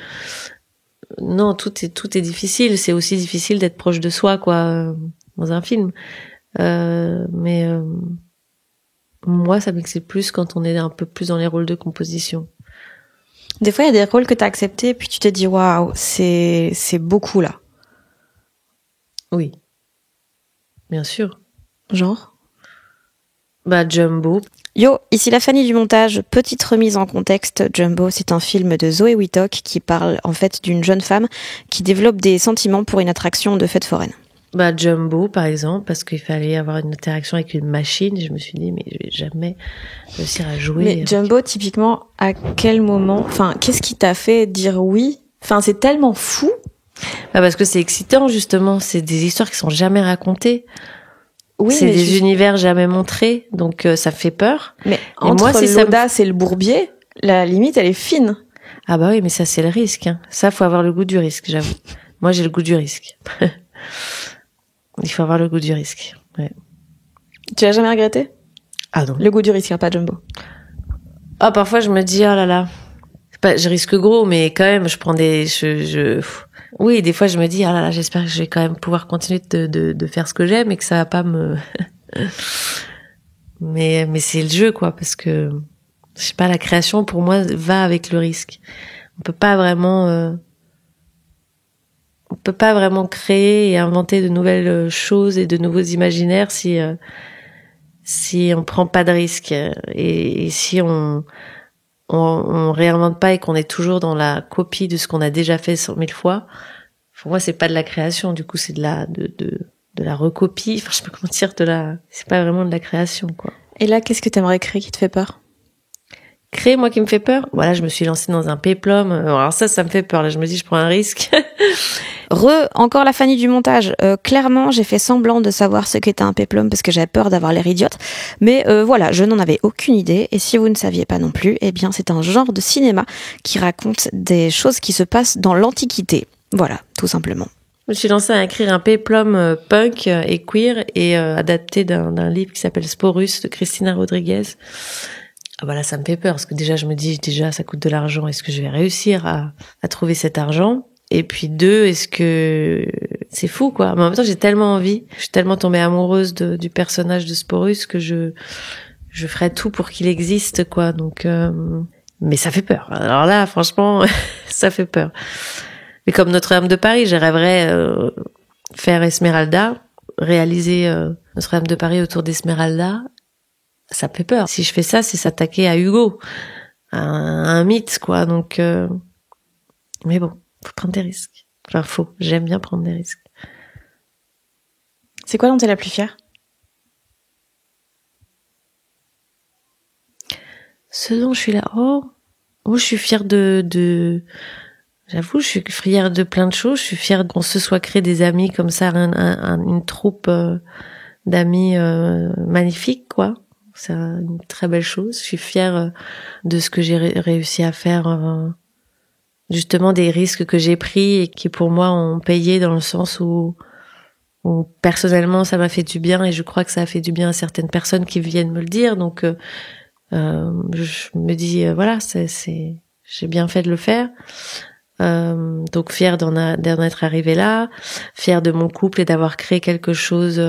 Non, tout est difficile. C'est aussi difficile d'être proche de soi, quoi, dans un film. Mais moi, ça m'excite plus quand on est un peu plus dans les rôles de composition. Des fois, il y a des rôles que t'as acceptés, puis tu te dis, waouh, c'est beaucoup, là. Oui. Bien sûr. Genre? Jumbo. Yo, ici la Fanny du montage. Petite remise en contexte. Jumbo, c'est un film de Zoé Wittock qui parle en fait d'une jeune femme qui développe des sentiments pour une attraction de fête foraine. Jumbo, par exemple, parce qu'il fallait avoir une interaction avec une machine. Je me suis dit, mais je vais jamais réussir à jouer. Mais Jumbo, typiquement, à quel moment, qu'est-ce qui t'a fait dire oui? C'est tellement fou. Parce que c'est excitant, justement. C'est des histoires qui sont jamais racontées. Oui, c'est des univers jamais montrés, donc ça fait peur. Mais entre l'audace et le bourbier, la limite, elle est fine. Ah bah oui, mais ça, c'est le risque. Hein. Ça, faut avoir le goût du risque, j'avoue. Moi, j'ai le goût du risque. Il faut avoir le goût du risque. Ouais. Tu l'as jamais regretté? Ah non. Le goût du risque, pas Jumbo. Ah, parfois, je me dis, oh là là. Je risque gros, mais quand même, je prends Oui, des fois, je me dis, ah là là, j'espère que je vais quand même pouvoir continuer de faire ce que j'aime et que ça va pas me... mais c'est le jeu, quoi, parce que, je sais pas, la création, pour moi, va avec le risque. On peut pas vraiment créer et inventer de nouvelles choses et de nouveaux imaginaires si on prend pas de risque, et si on réinvente pas et qu'on est toujours dans la copie de ce qu'on a déjà fait 100 000 fois. Pour moi, c'est pas de la création, du coup, c'est de la recopie. Je sais pas comment dire, c'est pas vraiment de la création, quoi. Et là, qu'est-ce que t'aimerais créer qui te fait peur? Créer, moi, qui me fait peur? Voilà, je me suis lancée dans un péplum. Alors ça me fait peur. Là, je me dis, je prends un risque. Encore la Fanny du montage. Clairement, j'ai fait semblant de savoir ce qu'était un péplum parce que j'avais peur d'avoir l'air idiote. Mais voilà, je n'en avais aucune idée. Et si vous ne saviez pas non plus, eh bien, c'est un genre de cinéma qui raconte des choses qui se passent dans l'Antiquité. Voilà, tout simplement. Je me suis lancée à écrire un péplum punk et queer et adapté d'un livre qui s'appelle Sporus de Cristina Rodriguez. Ah bah là, ça me fait peur parce que déjà, je me dis ça coûte de l'argent. Est-ce que je vais réussir à trouver cet argent? Et puis 2, est-ce que c'est fou quoi. Mais en même temps, j'ai tellement envie, je suis tellement tombée amoureuse du personnage de Sporus que je ferais tout pour qu'il existe quoi. Donc mais ça fait peur. Alors là, franchement, ça fait peur. Mais comme Notre-Dame de Paris, je rêverais faire Esmeralda, réaliser Notre-Dame de Paris autour d'Esmeralda. Ça fait peur. Si je fais ça, c'est s'attaquer à Hugo, à un mythe quoi. Donc mais bon, faut prendre des risques. Enfin, j'aime bien prendre des risques. C'est quoi dont t'es la plus fière? Ce dont je suis là, je suis fière j'avoue, je suis fière de plein de choses. Je suis fière qu'on se soit créé des amis comme ça, une troupe d'amis magnifiques, quoi. C'est une très belle chose. Je suis fière de ce que j'ai réussi à faire, justement des risques que j'ai pris et qui pour moi ont payé dans le sens où personnellement ça m'a fait du bien et je crois que ça a fait du bien à certaines personnes qui viennent me le dire. Donc je me dis voilà, j'ai bien fait de le faire. Donc fière d'en être arrivée là, fière de mon couple et d'avoir créé quelque chose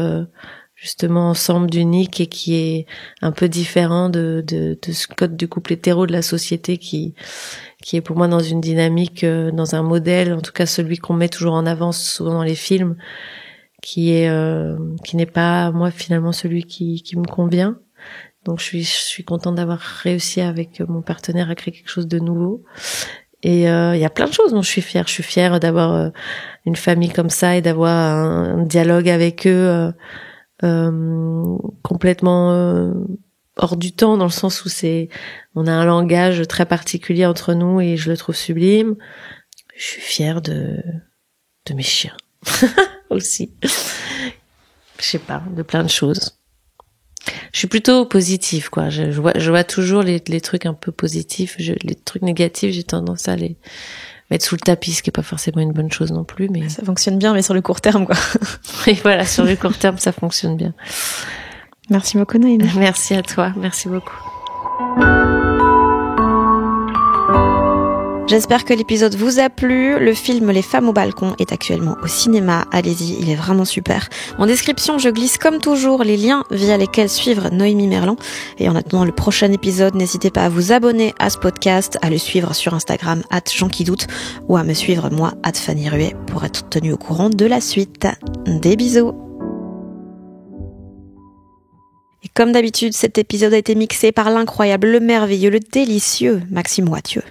justement ensemble d'unique et qui est un peu différent de ce code du couple hétéro de la société qui est pour moi dans une dynamique, dans un modèle, en tout cas celui qu'on met toujours en avant souvent dans les films, qui n'est pas moi finalement celui qui me convient. Donc je suis contente d'avoir réussi avec mon partenaire à créer quelque chose de nouveau. Et il y a plein de choses dont je suis fière. Je suis fière d'avoir une famille comme ça et d'avoir un dialogue avec eux complètement hors du temps, dans le sens où on a un langage très particulier entre nous et je le trouve sublime. Je suis fière de mes chiens aussi. Je sais pas, de plein de choses. Je suis plutôt positive, quoi. Je vois toujours les trucs un peu positifs. Les trucs négatifs, j'ai tendance à les mettre sous le tapis, ce qui est pas forcément une bonne chose non plus, mais ça fonctionne bien, mais sur le court terme, quoi. Et voilà, sur le court terme, ça fonctionne bien. Merci beaucoup, Noémie. Merci à toi, merci beaucoup. J'espère que l'épisode vous a plu. Le film Les femmes au balcon est actuellement au cinéma. Allez-y, il est vraiment super. En description, je glisse comme toujours les liens via lesquels suivre Noémie Merlan. Et en attendant le prochain épisode, n'hésitez pas à vous abonner à ce podcast, à le suivre sur Instagram @JeanQuiDoute ou à me suivre moi @Fanny Ruet pour être tenu au courant de la suite. Des bisous. Et comme d'habitude, cet épisode a été mixé par l'incroyable, le merveilleux, le délicieux Maxime Wathieu.